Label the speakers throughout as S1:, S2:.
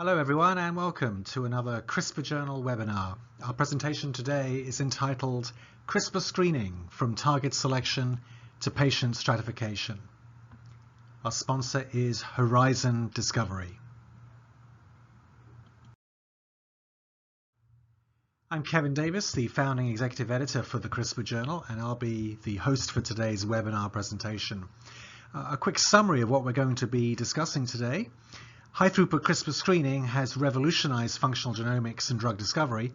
S1: Hello everyone and welcome to another CRISPR Journal webinar. Our presentation today is entitled CRISPR Screening from Target Selection to Patient Stratification. Our sponsor is Horizon Discovery. I'm Kevin Davis, the founding executive editor for the CRISPR Journal, and I'll be the host for today's webinar presentation. A quick summary of what we're going to be discussing today. High-throughput CRISPR screening has revolutionized functional genomics and drug discovery.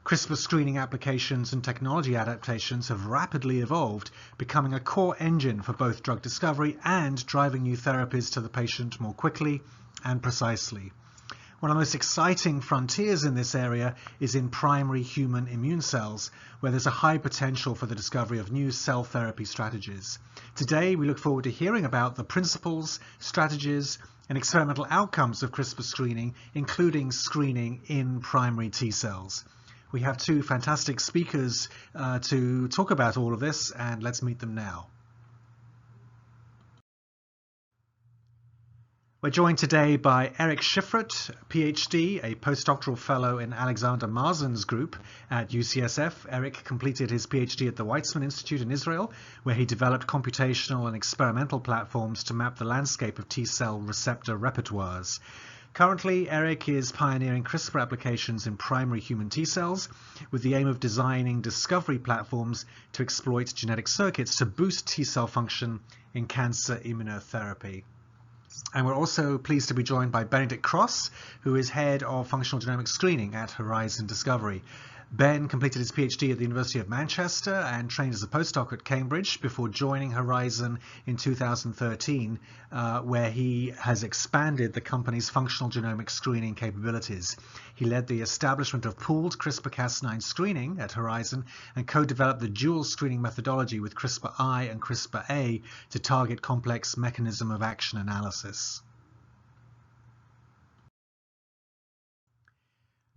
S1: CRISPR screening applications and technology adaptations have rapidly evolved, becoming a core engine for both drug discovery and driving new therapies to the patient more quickly and precisely. One of the most exciting frontiers in this area is in primary human immune cells, where there's a high potential for the discovery of new cell therapy strategies. Today, we look forward to hearing about the principles, strategies, and experimental outcomes of CRISPR screening, including screening in primary T cells. We have two fantastic speakers to talk about all of this, and let's meet them now. We're joined today by Eric Schifrit, PhD, a postdoctoral fellow in Alexander Marzen's group at UCSF. Eric completed his PhD at the Weizmann Institute in Israel, where he developed computational and experimental platforms to map the landscape of T-cell receptor repertoires. Currently, Eric is pioneering CRISPR applications in primary human T-cells with the aim of designing discovery platforms to exploit genetic circuits to boost T-cell function in cancer immunotherapy. And we're also pleased to be joined by Benedict Cross, who is head of functional genomic screening at Horizon Discovery. Ben completed his PhD at the University of Manchester and trained as a postdoc at Cambridge before joining Horizon in 2013, where he has expanded the company's functional genomic screening capabilities. He led the establishment of pooled CRISPR-Cas9 screening at Horizon and co-developed the dual screening methodology with CRISPR-I and CRISPR-A to target complex mechanism of action analysis.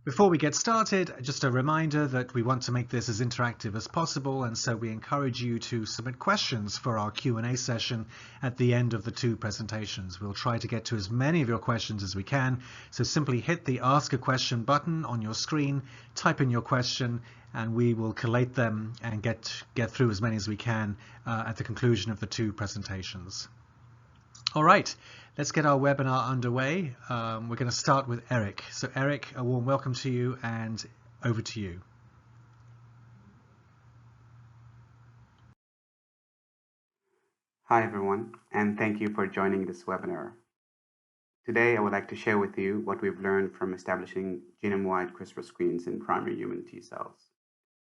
S1: Before we get started, just a reminder that we want to make this as interactive as possible, and so we encourage you to submit questions for our Q&A session at the end of the two presentations. We'll try to get to as many of your questions as we can, so simply hit the Ask a Question button on your screen, type in your question, and we will collate them and get through as many as we can at the conclusion of the two presentations. All right, let's get our webinar underway. We're going to start with Eric. So Eric, a warm welcome to you, and over to you.
S2: Hi everyone, and thank you for joining this webinar. Today I would like to share with you what we've learned from establishing genome-wide CRISPR screens in primary human T cells.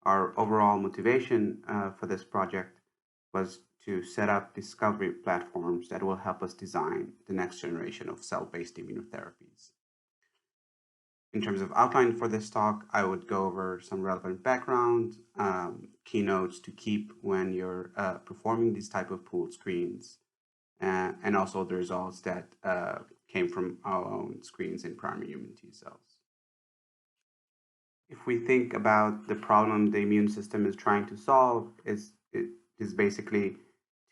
S2: Our overall motivation for this project was to set up discovery platforms that will help us design the next generation of cell-based immunotherapies. In terms of outline for this talk, I would go over some relevant background, keynotes to keep when you're performing these type of pooled screens, and also the results that came from our own screens in primary human T cells. If we think about the problem the immune system is trying to solve, it is basically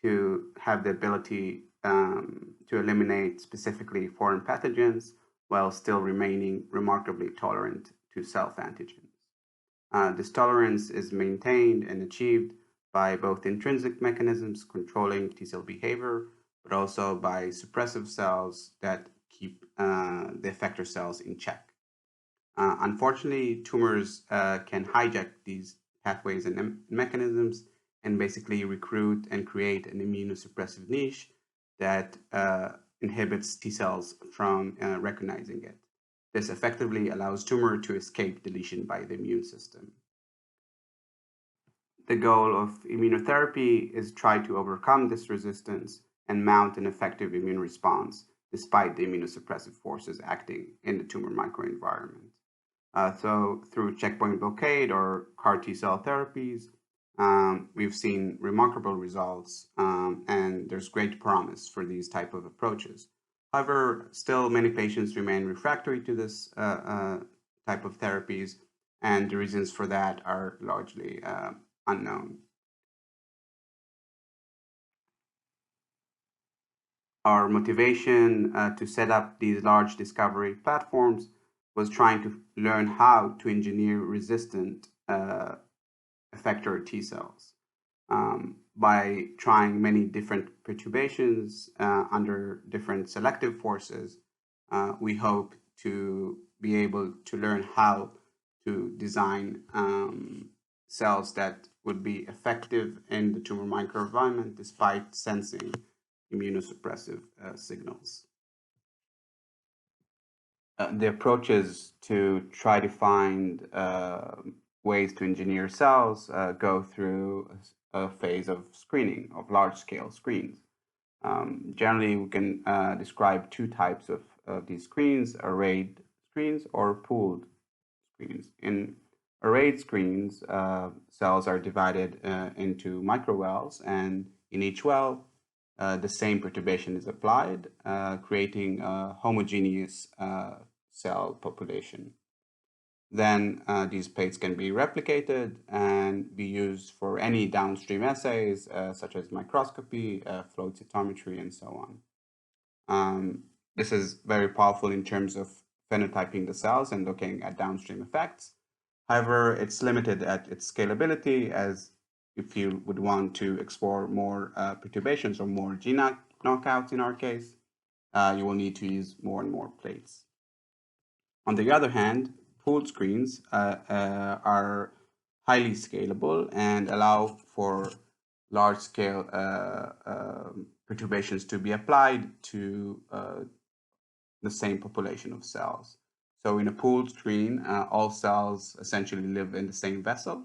S2: to have the ability to eliminate specifically foreign pathogens while still remaining remarkably tolerant to self-antigens. This tolerance is maintained and achieved by both intrinsic mechanisms controlling T-cell behavior, but also by suppressive cells that keep the effector cells in check. Unfortunately, tumors can hijack these pathways and mechanisms and basically recruit and create an immunosuppressive niche that inhibits T cells from recognizing it. This effectively allows tumor to escape deletion by the immune system. The goal of immunotherapy is try to overcome this resistance and mount an effective immune response despite the immunosuppressive forces acting in the tumor microenvironment. So through checkpoint blockade or CAR T cell therapies, we've seen remarkable results, and there's great promise for these type of approaches. However, still many patients remain refractory to this type of therapies, and the reasons for that are largely unknown. Our motivation to set up these large discovery platforms was trying to learn how to engineer resistant effector T cells. By trying many different perturbations under different selective forces, we hope to be able to learn how to design cells that would be effective in the tumor microenvironment despite sensing immunosuppressive signals. The approaches to try to find ways to engineer cells go through a phase of screening, of large-scale screens. Generally, we can describe two types of these screens: arrayed screens or pooled screens. In arrayed screens, cells are divided into microwells, and in each well, the same perturbation is applied, creating a homogeneous cell population. Then these plates can be replicated and be used for any downstream assays, such as microscopy, flow cytometry, and so on. This is very powerful in terms of phenotyping the cells and looking at downstream effects. However, it's limited at its scalability, as if you would want to explore more perturbations or more gene knockouts in our case, you will need to use more and more plates. On the other hand, pooled screens are highly scalable and allow for large-scale perturbations to be applied to the same population of cells. So in a pooled screen, all cells essentially live in the same vessel,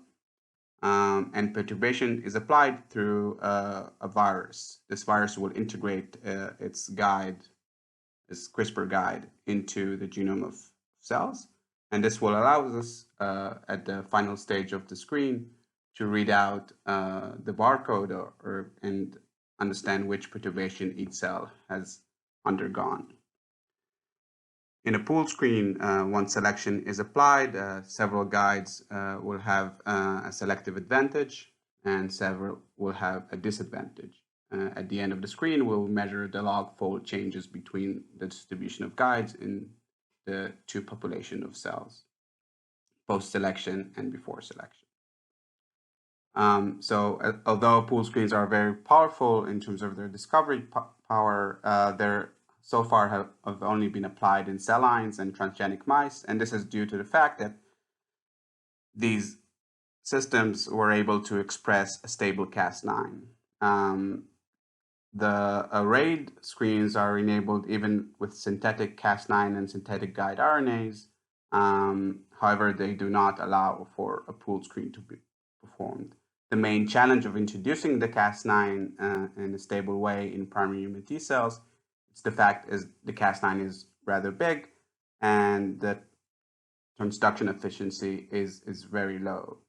S2: and perturbation is applied through a virus. This virus will integrate its CRISPR guide into the genome of cells, and this will allow us at the final stage of the screen to read out the barcode and understand which perturbation each cell has undergone. In a pooled screen, once selection is applied, several guides will have a selective advantage and several will have a disadvantage. At the end of the screen, we'll measure the log fold changes between the distribution of guides in the two populations of cells, post-selection and before selection. Although pooled screens are very powerful in terms of their discovery power, they're so far have only been applied in cell lines and transgenic mice, and this is due to the fact that these systems were able to express a stable Cas9. The arrayed screens are enabled even with synthetic Cas9 and synthetic guide RNAs. However, they do not allow for a pooled screen to be performed. The main challenge of introducing the Cas9 in a stable way in primary human T cells is the fact is the Cas9 is rather big and the transduction efficiency is very low.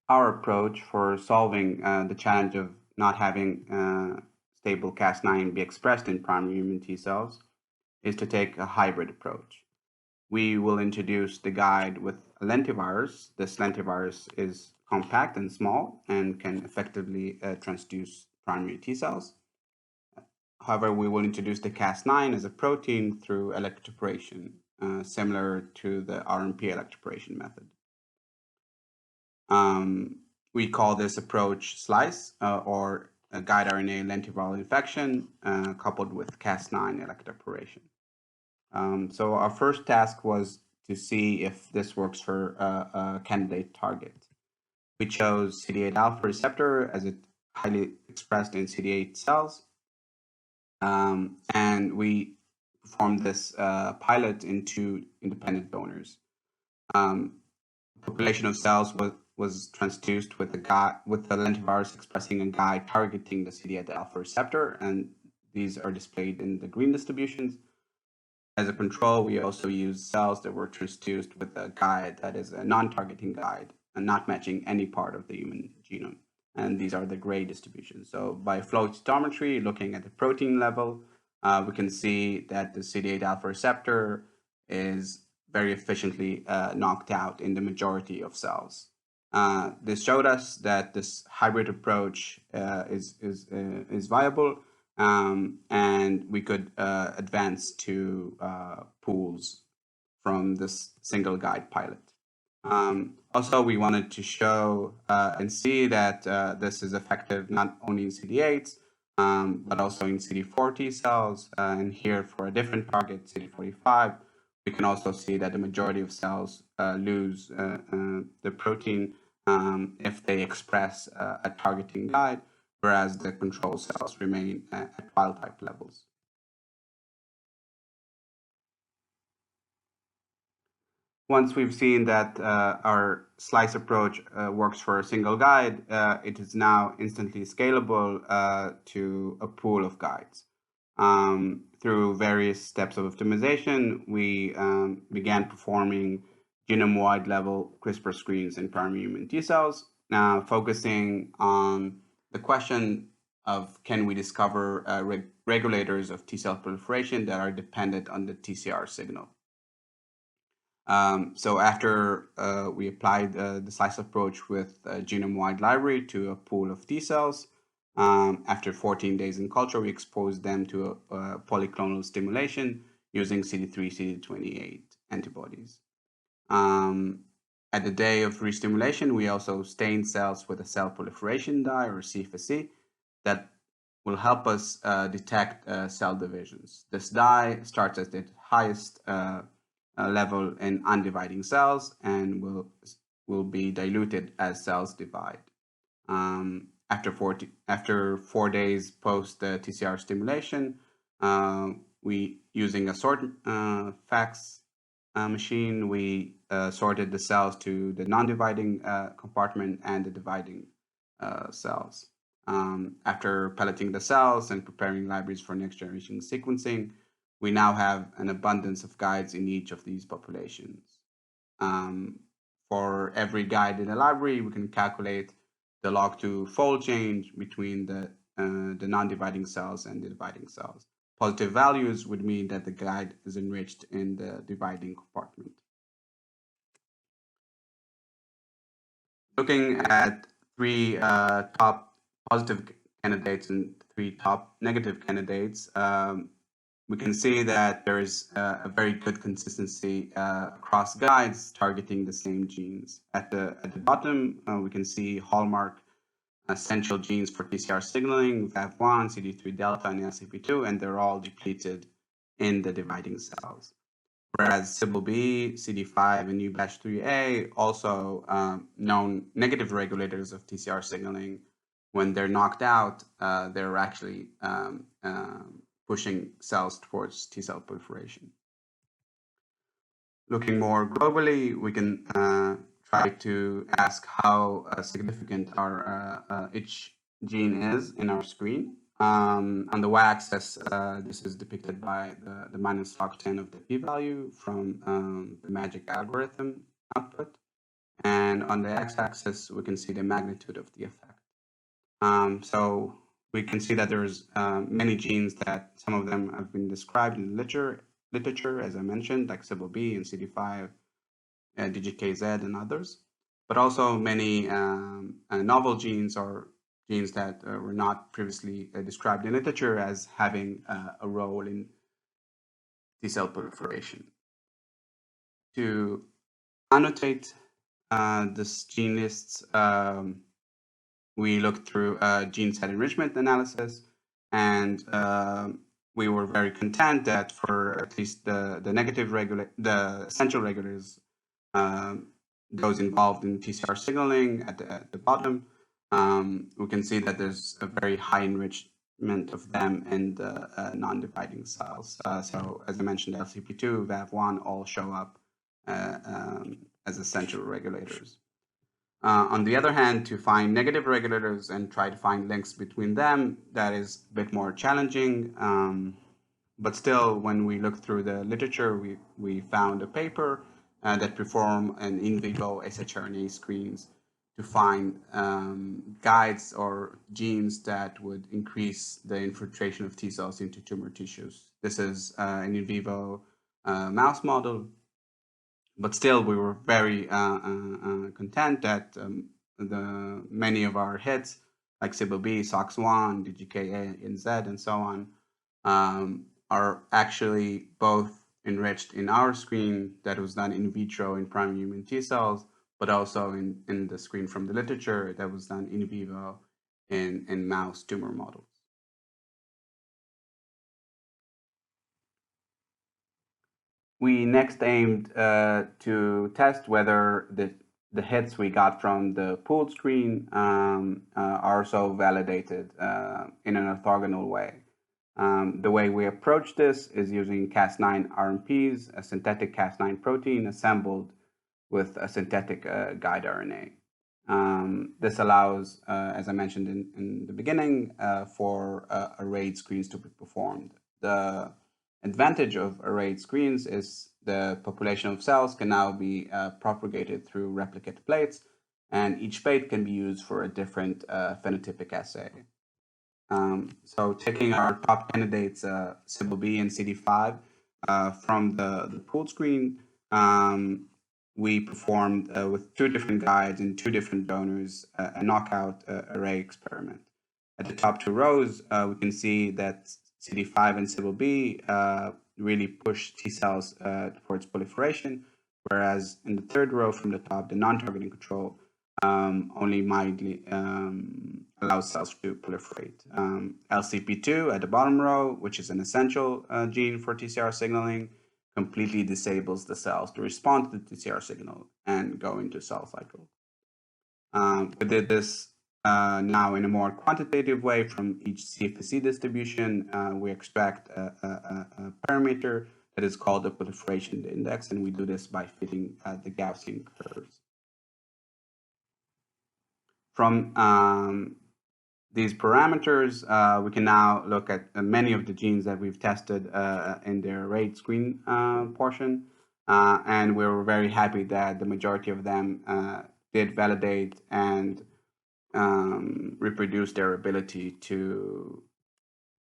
S2: Our approach for solving the challenge of not having stable Cas9 be expressed in primary human T cells is to take a hybrid approach. We will introduce the guide with a lentivirus. This lentivirus is compact and small and can effectively transduce primary T cells. However, we will introduce the Cas9 as a protein through electroporation, similar to the RMP electroporation method. We call this approach SLICE, or a guide RNA lentiviral infection coupled with Cas9 electroporation. So our first task was to see if this works for a candidate target. We chose CD8 alpha receptor as it highly expressed in CD8 cells. And we performed this pilot in 2 independent donors. Population of cells was transduced with the lentivirus expressing a guide targeting the CD8 alpha receptor, and these are displayed in the green distributions. As a control, we also used cells that were transduced with a guide that is a non-targeting guide and not matching any part of the human genome. And these are the gray distributions. So by flow cytometry, looking at the protein level, we can see that the CD8 alpha receptor is very efficiently knocked out in the majority of cells. This showed us that this hybrid approach is viable and we could advance to pools from this single guide pilot. Also, we wanted to show and see that this is effective not only in CD8s, but also in CD4 T cells. And here, for a different target, CD45, we can also see that the majority of cells lose the protein if they express a targeting guide, whereas the control cells remain at wild type levels. Once we've seen that our slice approach works for a single guide, it is now instantly scalable to a pool of guides. Through various steps of optimization, we began performing genome-wide level CRISPR screens in primary human T cells, focusing on the question of can we discover regulators of T cell proliferation that are dependent on the TCR signal. So after we applied the slice approach with a genome-wide library to a pool of T cells, after 14 days in culture, we exposed them to a polyclonal stimulation using CD3, CD28 antibodies. At the day of restimulation, we also stained cells with a cell proliferation dye, or CFSE, that will help us detect cell divisions. This dye starts at the highest level in undividing cells and will be diluted as cells divide. After 4 days post the TCR stimulation, we using a sort fax machine, we sorted the cells to the non-dividing compartment and the dividing cells. After pelleting the cells and preparing libraries for next generation sequencing, we now have an abundance of guides in each of these populations. For every guide in a library, we can calculate the log2 fold change between the non-dividing cells and the dividing cells. Positive values would mean that the guide is enriched in the dividing compartment. Looking at 3 top positive candidates and 3 top negative candidates, we can see that there is a very good consistency across guides targeting the same genes. At the bottom, we can see hallmark essential genes for TCR signaling, VAV1, CD3 delta, and LCP2, and they're all depleted in the dividing cells. Whereas CBL-B, CD5, and UBASH3A, also known negative regulators of TCR signaling, when they're knocked out, they're actually pushing cells towards T cell proliferation. Looking more globally, we can try to ask how significant our each gene is in our screen. On the y-axis, this is depicted by the minus log 10 of the p-value from the magic algorithm output. And on the x-axis, we can see the magnitude of the effect. So we can see that there's many genes that some of them have been described in the literature, as I mentioned, like CBL-B and CD5, DGKZ, and others, but also many novel genes or genes that were not previously described in literature as having a role in T cell proliferation. To annotate this gene lists, we looked through gene set enrichment analysis, and we were very content that for at least the essential regulators, those involved in TCR signaling at the bottom, we can see that there's a very high enrichment of them in the non-dividing cells. So as I mentioned, LCP2, VAV1 all show up as essential regulators. On the other hand, to find negative regulators and try to find links between them, that is a bit more challenging. But still, when we look through the literature, we found a paper that performed an in vivo shRNA screens to find guides or genes that would increase the infiltration of T cells into tumor tissues. This is an in vivo mouse model. But still, we were very content that many of our hits like CBB, SOX1, DGKA, NZ, and so on, are actually both enriched in our screen that was done in vitro in primary human T cells, but also in the screen from the literature that was done in vivo in mouse tumor models. We next aimed to test whether the hits we got from the pooled screen are also validated in an orthogonal way. The way we approach this is using Cas9 RMPs, a synthetic Cas9 protein assembled with a synthetic guide RNA. This allows, as I mentioned in the beginning, for arrayed screens to be performed. The advantage of arrayed screens is the population of cells can now be propagated through replicate plates, and each plate can be used for a different phenotypic assay. So taking our top candidates, CBB and CD5, from the pooled screen, we performed with 2 different guides and 2 different donors a knockout array experiment. At the top 2 rows, we can see that CD5 and CBB really push T cells towards proliferation, whereas in the 3rd row from the top, the non-targeting control only mildly allows cells to proliferate. LCP2 at the bottom row, which is an essential gene for TCR signaling, completely disables the cells to respond to the TCR signal and go into cell cycle. We did this now in a more quantitative way from each CFSE distribution. We extract a parameter that is called the proliferation index, and we do this by fitting the Gaussian curves. From these parameters, we can now look at many of the genes that we've tested in their arrayed screen portion. And we were very happy that the majority of them did validate and reproduce their ability to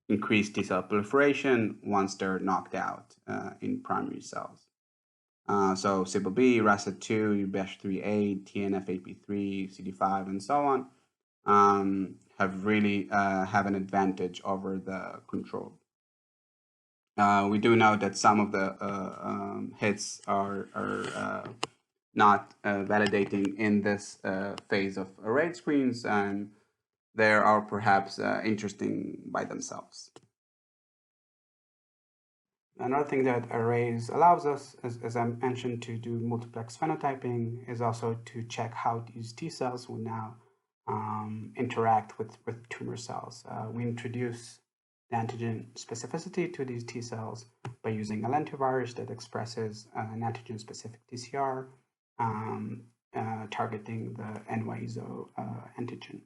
S2: increase T cell proliferation once they're knocked out in primary cells. So CBB, RASA2, UBESH3A, TNF-AP3, CD5, and so on have really have an advantage over the control. We do know that some of the hits are not validating in this phase of arrayed screens, and they are perhaps interesting by themselves. Another thing that arrays allows us, as I mentioned, to do multiplex phenotyping is also to check how these T cells will now interact with tumor cells. We introduce the antigen specificity to these T cells by using a lentivirus that expresses an antigen-specific TCR targeting the NY-ESO antigen.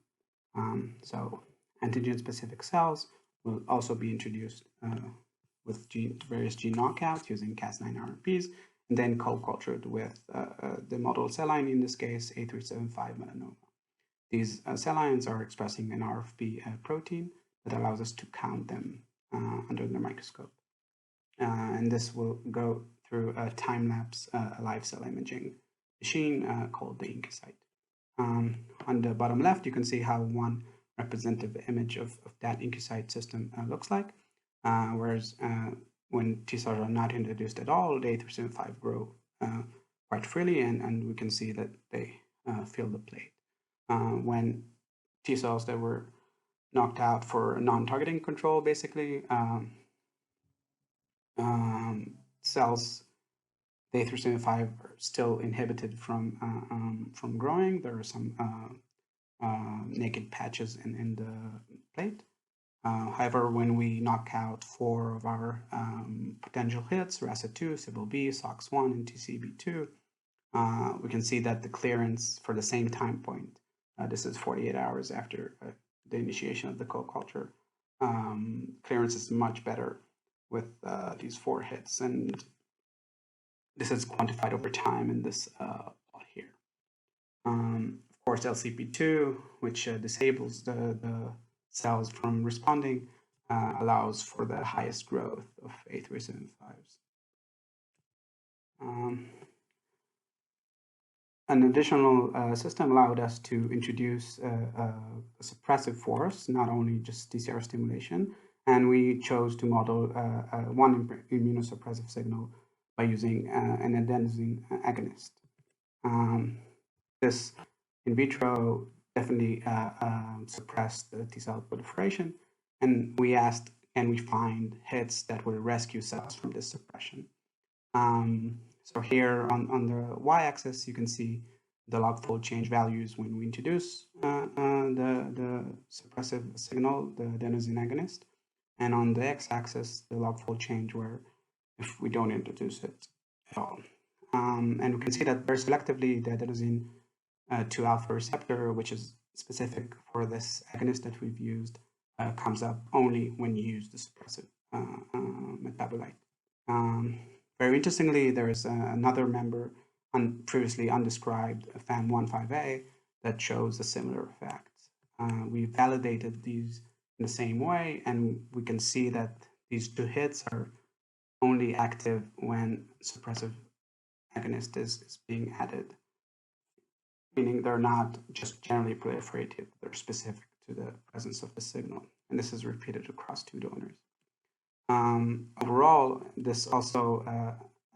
S2: So antigen-specific cells will also be introduced with various gene knockouts using Cas9 RMPs, and then co-cultured with the model cell line, in this case, A375 melanoma. These cell lines are expressing an RFP protein that allows us to count them under the microscope. And this will go through a time-lapse live cell imaging machine called the IncuSite. On the bottom left, you can see how one representative image of that IncuSite system looks like. Whereas when T cells are not introduced at all, the A375 grow quite freely, and we can see that they fill the plate. When T cells that were knocked out for non-targeting control, basically, cells, the A375 are still inhibited from growing. There are some naked patches in the plate. However, when we knock out 4 of our potential hits, RASA2, CBB, SOX1, and TCB2, we can see that the clearance for the same time point, this is 48 hours after the initiation of the co-culture, clearance is much better with these 4 hits. And this is quantified over time in this plot here. Of course, LCP2, which disables the cells from responding, allows for the highest growth of A375s. an additional system allowed us to introduce a suppressive force, not only just TCR stimulation, and we chose to model one immunosuppressive signal by using an adenosine agonist. This in vitro definitely suppressed the T cell proliferation, and we asked, can we find hits that will rescue cells from this suppression? So here on the y-axis, you can see the log fold change values when we introduce the suppressive signal, the adenosine agonist, and on the x-axis, the log fold change where if we don't introduce it at all. And we can see that very selectively the adenosine 2-alpha receptor, which is specific for this agonist that we've used, comes up only when you use the suppressive metabolite. Very interestingly, there is another member previously undescribed, FAM15A, that shows a similar effect. We validated these in the same way, and we can see that these two hits are only active when suppressive agonist is being added, meaning they're not just generally proliferative, they're specific to the presence of the signal. And this is repeated across 2 donors. Overall, this also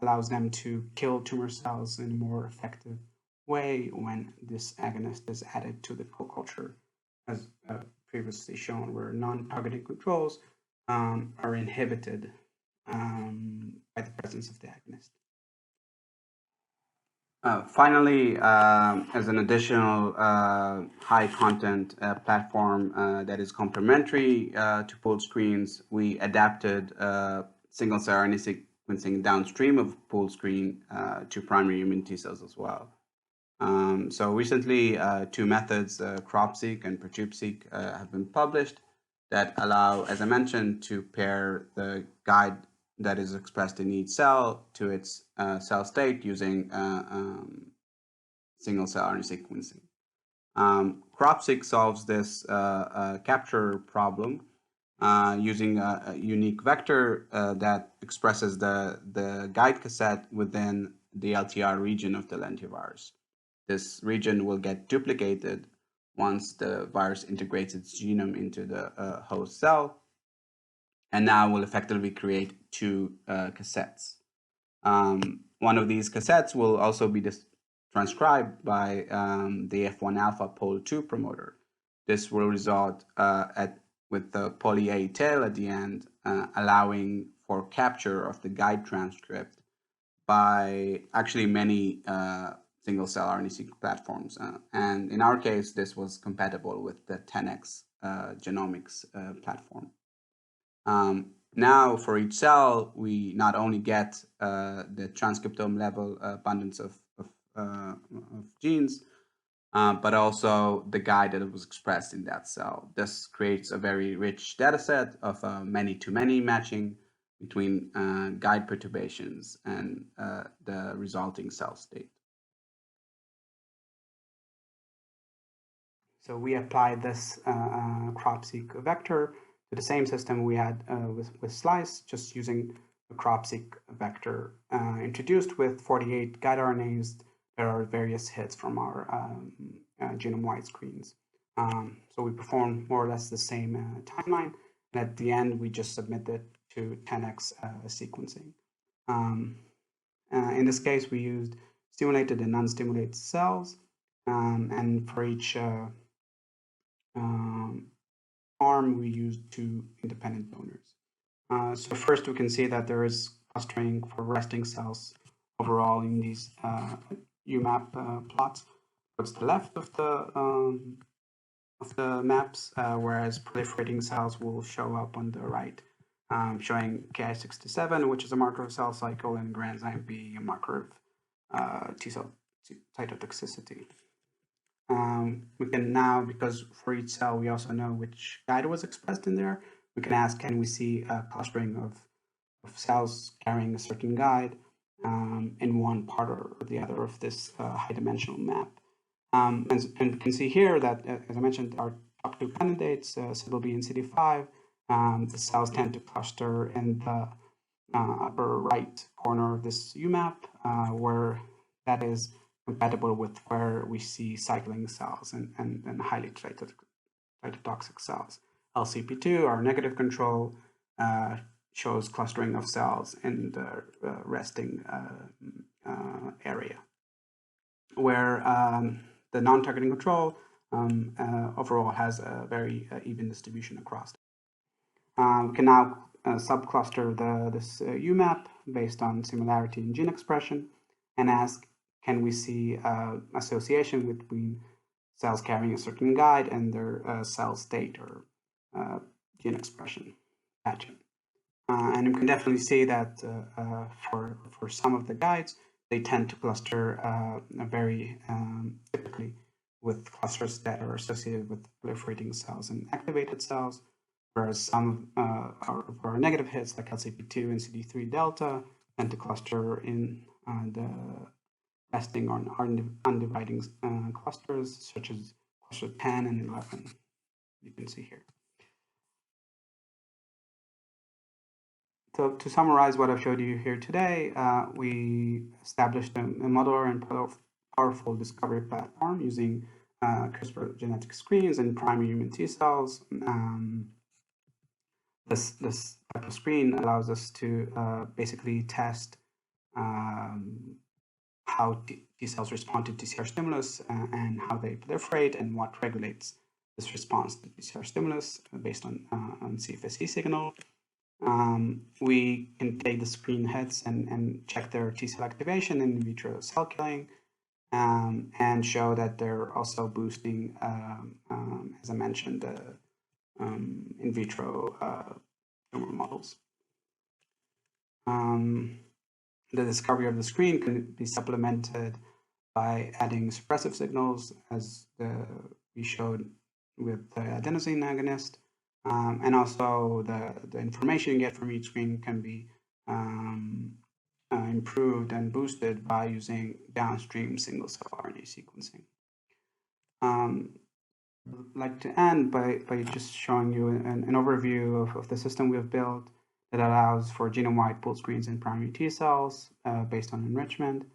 S2: allows them to kill tumor cells in a more effective way when this agonist is added to the co-culture, as previously shown, where non-targeting controls are inhibited by the presence of the agonist. Finally, as an additional high-content platform that is complementary to pooled screens, we adapted single-cell RNA sequencing downstream of pooled screen to primary human T cells as well. So recently, 2 methods, CropSeq and PerturbeSeq, have been published that allow, as I mentioned, to pair the guide that is expressed in each cell to its cell state using single-cell RNA sequencing. CropSeq solves this capture problem using a unique vector that expresses the guide cassette within the LTR region of the lentivirus. This region will get duplicated once the virus integrates its genome into the host cell, and now will effectively create 2 cassettes. One of these cassettes will also be transcribed by the F1 alpha pol 2 promoter. This will result with the poly A tail at the end, allowing for capture of the guide transcript by actually many single-cell RNA-seq platforms. And in our case, this was compatible with the 10x genomics platform. Now, for each cell, we not only get the transcriptome level abundance of genes, but also the guide that was expressed in that cell. This creates a very rich data set of many-to-many matching between guide perturbations and the resulting cell state. So we applied this CropSeq vector to the same system we had with Slice, just using a CropSeq vector introduced with 48 guide RNAs. There are various hits from our genome-wide screens. So we performed more or less the same timeline, and at the end, we just submitted to 10x sequencing. In this case, we used stimulated and unstimulated cells, and for each arm, we used 2 independent donors. So first, we can see that there is clustering for resting cells overall in these UMAP plots towards the left of the maps, whereas proliferating cells will show up on the right, showing Ki67, which is a marker of cell cycle, and granzyme B, a marker of T cell cytotoxicity. We can now, because for each cell we also know which guide was expressed in there, we can ask, can we see a clustering of cells carrying a certain guide in one part or the other of this high-dimensional map. And we can see here that, as I mentioned, our top 2 candidates, CBLB and CD5, the cells tend to cluster in the upper right corner of this UMAP, where that is compatible with where we see cycling cells and highly cytotoxic cells. LCP2, our negative control, shows clustering of cells in the resting area, where the non-targeting control overall has a very even distribution across. We can now subcluster this UMAP based on similarity in gene expression and ask, can we see association between cells carrying a certain guide and their cell state or gene expression patching. And we can definitely see that for some of the guides, they tend to cluster very typically with clusters that are associated with proliferating cells and activated cells, whereas some are negative hits like LCP2 and CD3 delta tend to cluster in the resting on undividing clusters, such as cluster 10 and 11, you can see here. So to summarize what I've showed you here today, we established a modular and powerful discovery platform using CRISPR genetic screens and primary human T cells. This type of screen allows us to basically test how T cells respond to TCR stimulus and how they proliferate and what regulates this response to TCR stimulus based on CFSE signal. We can take the screen heads and check their T cell activation in vitro cell killing and show that they're also boosting, as I mentioned, in vitro tumor models. The discovery of the screen can be supplemented by adding suppressive signals, as we showed with the adenosine agonist. And also the information you get from each screen can be improved and boosted by using downstream single-cell RNA sequencing. I'd like to end by just showing you an overview of the system we have built that allows for genome-wide pooled screens in primary T cells based on enrichment.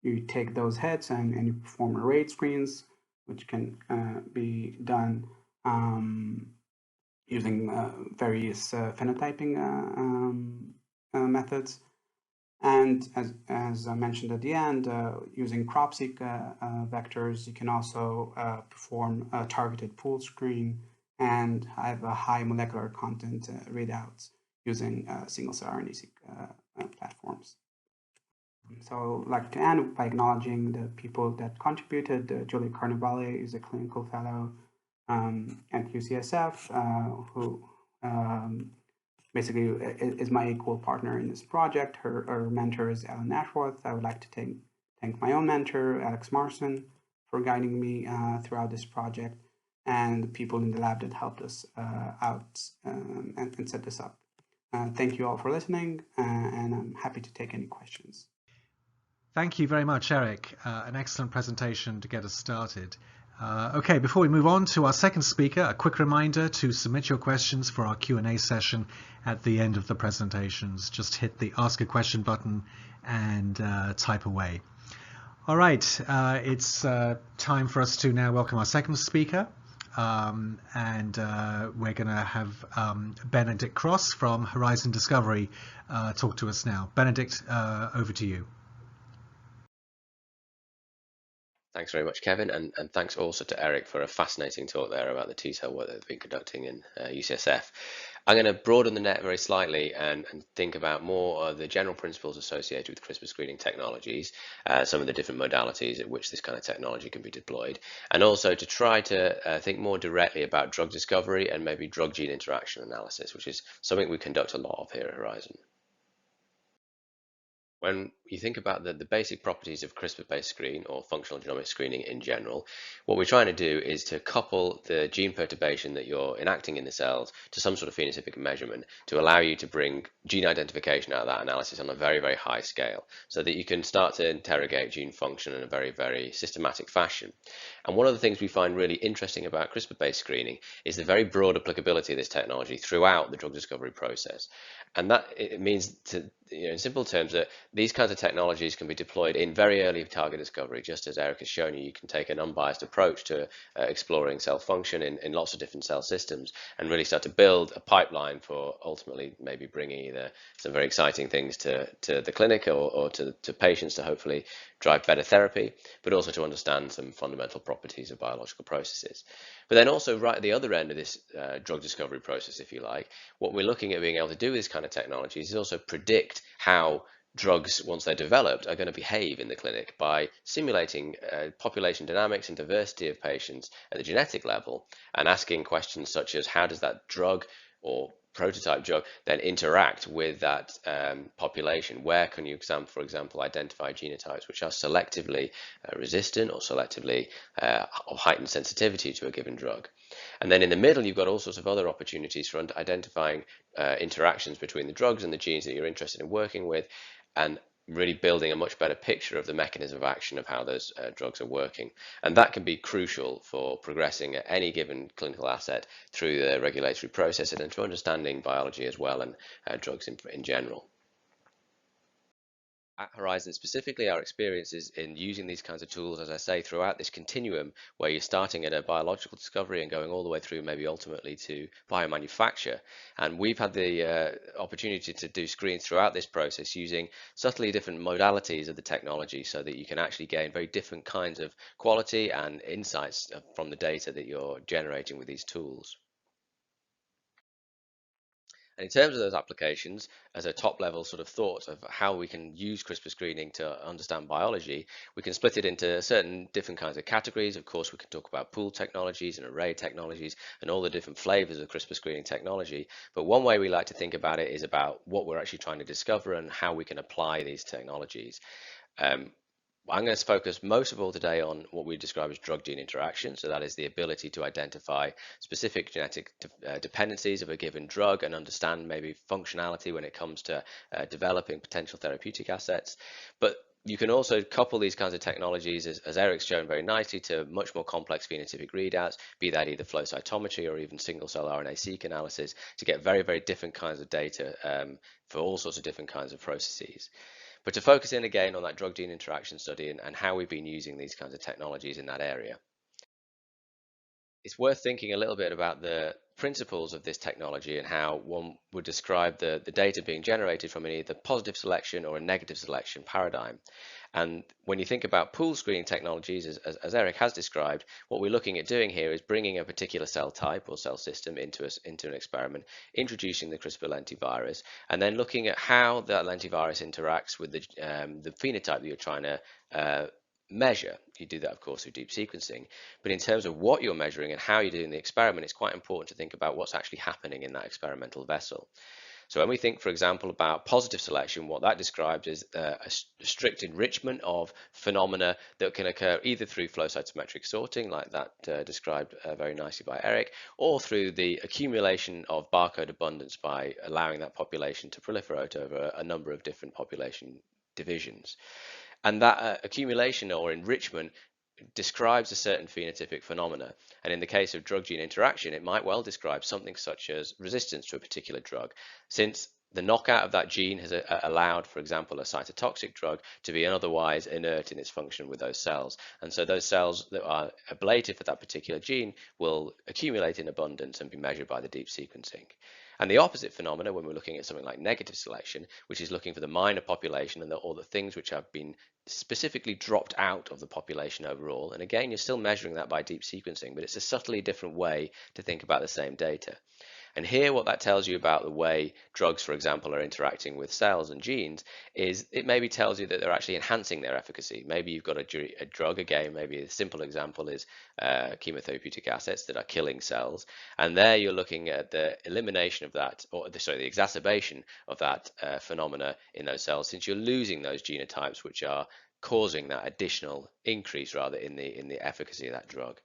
S2: You take those heads and you perform arrayed screens, which can be done using various phenotyping methods. And as I mentioned at the end, using crop-seq vectors, you can also perform a targeted pool screen and have a high molecular content readouts using single-cell RNA-seq platforms. So I'd like to end by acknowledging the people that contributed. Julie Carnevale is a clinical fellow at UCSF, who basically is my equal partner in this project. Her mentor is Ellen Ashworth. I would like to thank my own mentor, Alex Marson, for guiding me throughout this project, and the people in the lab that helped us out and set this up. Thank you all for listening, and I'm happy to take any questions.
S1: Thank you very much, Eric. An excellent presentation to get us started. Okay, before we move on to our second speaker, a quick reminder to submit your questions for our Q&A session at the end of the presentations. Just hit the Ask a Question button and type away. All right, it's time for us to now welcome our second speaker. And we're going to have Benedict Cross from Horizon Discovery talk to us now. Benedict, over to you.
S3: Thanks very much, Kevin, and thanks also to Eric for a fascinating talk there about the T-cell work that they've been conducting in UCSF. I'm going to broaden the net very slightly and think about more of the general principles associated with CRISPR screening technologies, some of the different modalities at which this kind of technology can be deployed, and also to try to think more directly about drug discovery and maybe drug-gene interaction analysis, which is something we conduct a lot of here at Horizon. When you think about the basic properties of CRISPR-based screen or functional genomic screening in general, what we're trying to do is to couple the gene perturbation that you're enacting in the cells to some sort of phenotypic measurement to allow you to bring gene identification out of that analysis on a very, very high scale so that you can start to interrogate gene function in a very, very systematic fashion. And one of the things we find really interesting about CRISPR-based screening is the very broad applicability of this technology throughout the drug discovery process. And that it means in simple terms, that these kinds of technologies can be deployed in very early target discovery. Just as Eric has shown you, you can take an unbiased approach to exploring cell function in lots of different cell systems and really start to build a pipeline for ultimately maybe bringing either some very exciting things to the clinic or to patients to hopefully drive better therapy, but also to understand some fundamental properties of biological processes. But then also right at the other end of this drug discovery process, if you like, what we're looking at being able to do with this kind of technologies is also predict how drugs, once they're developed, are going to behave in the clinic by simulating population dynamics and diversity of patients at the genetic level and asking questions such as how does that drug or prototype drug then interact with that population? Where can you, for example, identify genotypes which are selectively resistant or selectively of heightened sensitivity to a given drug? And then in the middle, you've got all sorts of other opportunities for identifying interactions between the drugs and the genes that you're interested in working with, and really building a much better picture of the mechanism of action of how those drugs are working. And that can be crucial for progressing at any given clinical asset through the regulatory process and into understanding biology as well, and drugs in general. At Horizon specifically, our experiences in using these kinds of tools, as I say, throughout this continuum where you're starting at a biological discovery and going all the way through maybe ultimately to biomanufacture. And we've had the opportunity to do screens throughout this process using subtly different modalities of the technology so that you can actually gain very different kinds of quality and insights from the data that you're generating with these tools. And in terms of those applications, as a top level sort of thought of how we can use CRISPR screening to understand biology, we can split it into certain different kinds of categories. Of course, we can talk about pooled technologies and array technologies and all the different flavors of CRISPR screening technology. But one way we like to think about it is about what we're actually trying to discover and how we can apply these technologies. I'm going to focus most of all today on what we describe as drug-gene interaction. So that is the ability to identify specific genetic dependencies of a given drug and understand maybe functionality when it comes to developing potential therapeutic assets. But you can also couple these kinds of technologies, as Eric's shown very nicely, to much more complex phenotypic readouts, be that either flow cytometry or even single-cell RNA-seq analysis, to get very, very different kinds of data for all sorts of different kinds of processes. But to focus in again on that drug-gene interaction study and how we've been using these kinds of technologies in that area, it's worth thinking a little bit about the principles of this technology and how one would describe the data being generated from an either positive selection or a negative selection paradigm. And when you think about pool screening technologies, as Eric has described, what we're looking at doing here is bringing a particular cell type or cell system into an experiment, introducing the CRISPR lentivirus, and then looking at how that lentivirus interacts with the phenotype that you're trying to measure. You do that, of course, through deep sequencing. But in terms of what you're measuring and how you're doing the experiment, it's quite important to think about what's actually happening in that experimental vessel. So when we think, for example, about positive selection, what that describes is a strict enrichment of phenomena that can occur either through flow cytometric sorting, like that described very nicely by Eric, or through the accumulation of barcode abundance by allowing that population to proliferate over a number of different population divisions. And that accumulation or enrichment describes a certain phenotypic phenomena. And in the case of drug-gene interaction, it might well describe something such as resistance to a particular drug, since the knockout of that gene has allowed, for example, a cytotoxic drug to be otherwise inert in its function with those cells. And so those cells that are ablated for that particular gene will accumulate in abundance and be measured by the deep sequencing. And the opposite phenomena, when we're looking at something like negative selection, which is looking for the minor population and or the things which have been specifically dropped out of the population overall. And again, you're still measuring that by deep sequencing, but it's a subtly different way to think about the same data. And here, what that tells you about the way drugs, for example, are interacting with cells and genes is it maybe tells you that they're actually enhancing their efficacy. Maybe you've got a drug, again, maybe a simple example is chemotherapeutic assets that are killing cells. And there you're looking at the elimination of that, or sorry, the exacerbation of that phenomena in those cells, since you're losing those genotypes which are causing that additional increase rather in the efficacy of that drug.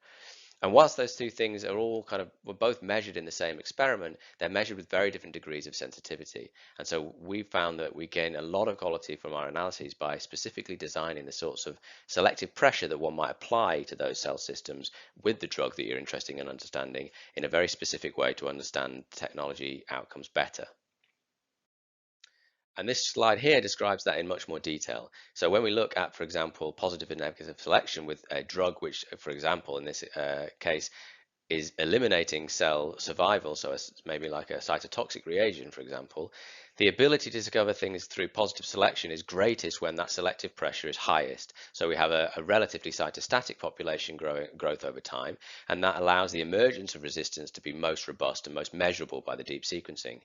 S3: And whilst those two things are all were both measured in the same experiment, they're measured with very different degrees of sensitivity. And so we found that we gain a lot of quality from our analyses by specifically designing the sorts of selective pressure that one might apply to those cell systems with the drug that you're interested in understanding in a very specific way to understand technology outcomes better. And this slide here describes that in much more detail. So when we look at, for example, positive and negative selection with a drug which, for example, in this case, is eliminating cell survival, so it's maybe like a cytotoxic reagent, for example, the ability to discover things through positive selection is greatest when that selective pressure is highest. So we have a relatively cytostatic population growth over time, and that allows the emergence of resistance to be most robust and most measurable by the deep sequencing.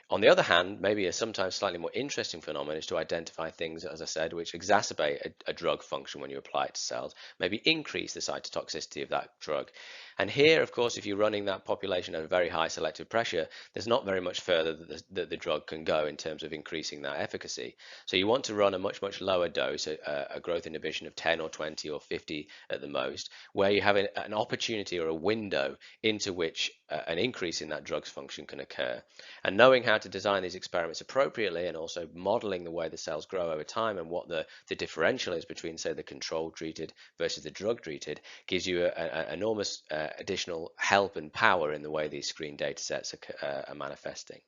S3: On the other hand, maybe a sometimes slightly more interesting phenomenon is to identify things, as I said, which exacerbate a drug function when you apply it to cells, maybe increase the cytotoxicity of that drug. And here, of course, if you're running that population at a very high selective pressure, there's not very much further that the drug can go in terms of increasing that efficacy. So you want to run a much, much lower dose, a growth inhibition of 10 or 20 or 50 at the most, where you have an opportunity or a window into which an increase in that drug's function can occur. And knowing how to design these experiments appropriately and also modeling the way the cells grow over time and what the differential is between, say, the control treated versus the drug treated gives you an enormous additional help and power in the way these screen data sets are manifesting.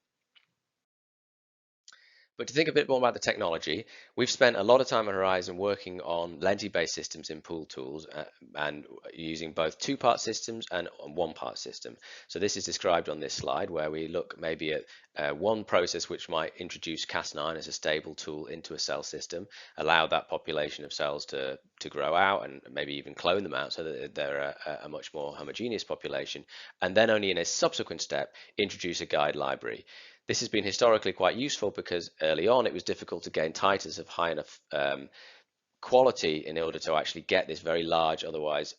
S3: But to think a bit more about the technology, we've spent a lot of time at Horizon working on lenti-based systems in pool tools and using both two-part systems and one-part system. So this is described on this slide where we look maybe at one process which might introduce Cas9 as a stable tool into a cell system, allow that population of cells to grow out and maybe even clone them out so that they're a much more homogeneous population, and then only in a subsequent step introduce a guide library. This has been historically quite useful because early on it was difficult to gain titers of high enough quality in order to actually get this very large otherwise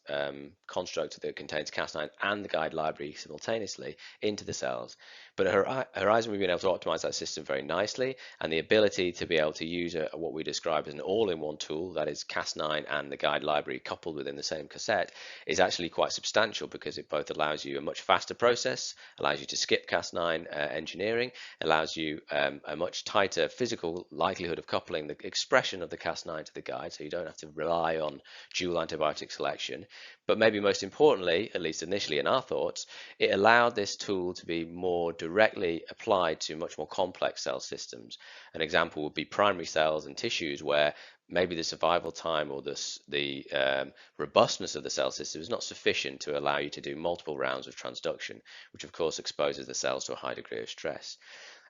S3: construct that contains Cas9 and the guide library simultaneously into the cells. But at Horizon, we've been able to optimize that system very nicely, and the ability to be able to use what we describe as an all-in-one tool, that is Cas9 and the guide library coupled within the same cassette, is actually quite substantial because it both allows you a much faster process, allows you to skip Cas9 engineering, allows you a much tighter physical likelihood of coupling the expression of the Cas9 to the guide, so you don't have to rely on dual antibiotic selection. But maybe most importantly, at least initially in our thoughts, it allowed this tool to be more directly applied to much more complex cell systems. An example would be primary cells and tissues where maybe the survival time or the robustness of the cell system is not sufficient to allow you to do multiple rounds of transduction, which of course exposes the cells to a high degree of stress.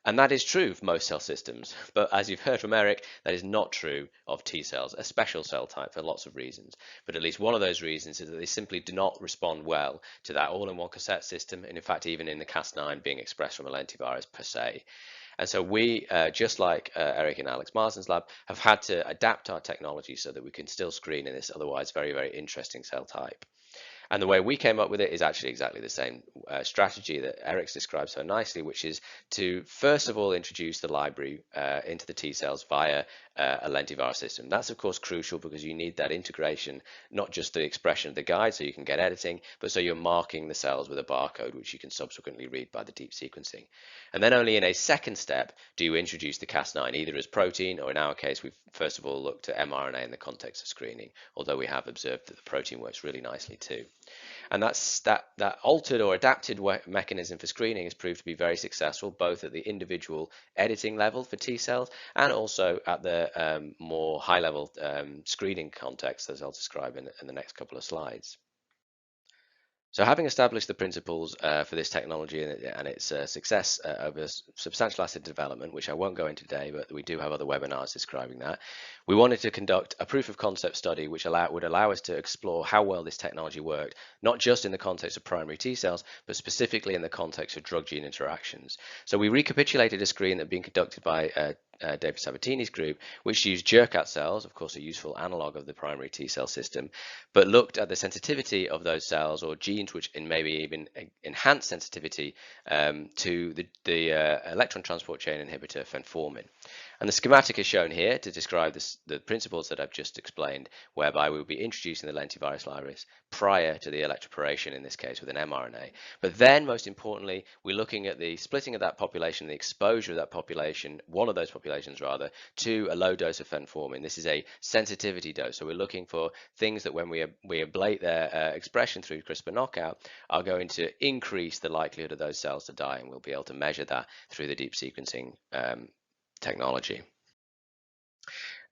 S3: And that is true for most cell systems, but as you've heard from Eric, that is not true of T cells, a special cell type for lots of reasons. But at least one of those reasons is that they simply do not respond well to that all-in-one cassette system, and in fact even in the Cas9 being expressed from a lentivirus per se. And so we, just like Eric and Alex Marsden's lab, have had to adapt our technology so that we can still screen in this otherwise very, very interesting cell type. And the way we came up with it is actually exactly the same strategy that Eric's described so nicely, which is to first of all introduce the library into the T cells via a lentivirus system. That's of course crucial because you need that integration, not just the expression of the guide so you can get editing, but so you're marking the cells with a barcode which you can subsequently read by the deep sequencing. And then only in a second step do you introduce the Cas9 either as protein, or in our case we've first of all looked at mRNA in the context of screening, although we have observed that the protein works really nicely too. And that altered or adapted mechanism for screening has proved to be very successful, both at the individual editing level for T cells and also at the more high-level screening context, as I'll describe in the next couple of slides. So having established the principles for this technology and its success over substantial asset development, which I won't go into today, but we do have other webinars describing that, we wanted to conduct a proof of concept study which would allow us to explore how well this technology worked, not just in the context of primary T cells, but specifically in the context of drug-gene interactions. So we recapitulated a screen that had been conducted by David Sabatini's group, which used Jurkat cells, of course a useful analog of the primary T cell system, but looked at the sensitivity of those cells or genes which maybe even enhance sensitivity to the electron transport chain inhibitor fenformin. And the schematic is shown here to describe the principles that I've just explained, whereby we will be introducing the lentivirus libraries prior to the electroporation, in this case with an mRNA. But then, most importantly, we're looking at the splitting of that population, the exposure of that population, one of those populations rather, to a low dose of fenformin. This is a sensitivity dose, so we're looking for things that when we ablate their expression through CRISPR knockout are going to increase the likelihood of those cells to die, and we'll be able to measure that through the deep sequencing technology.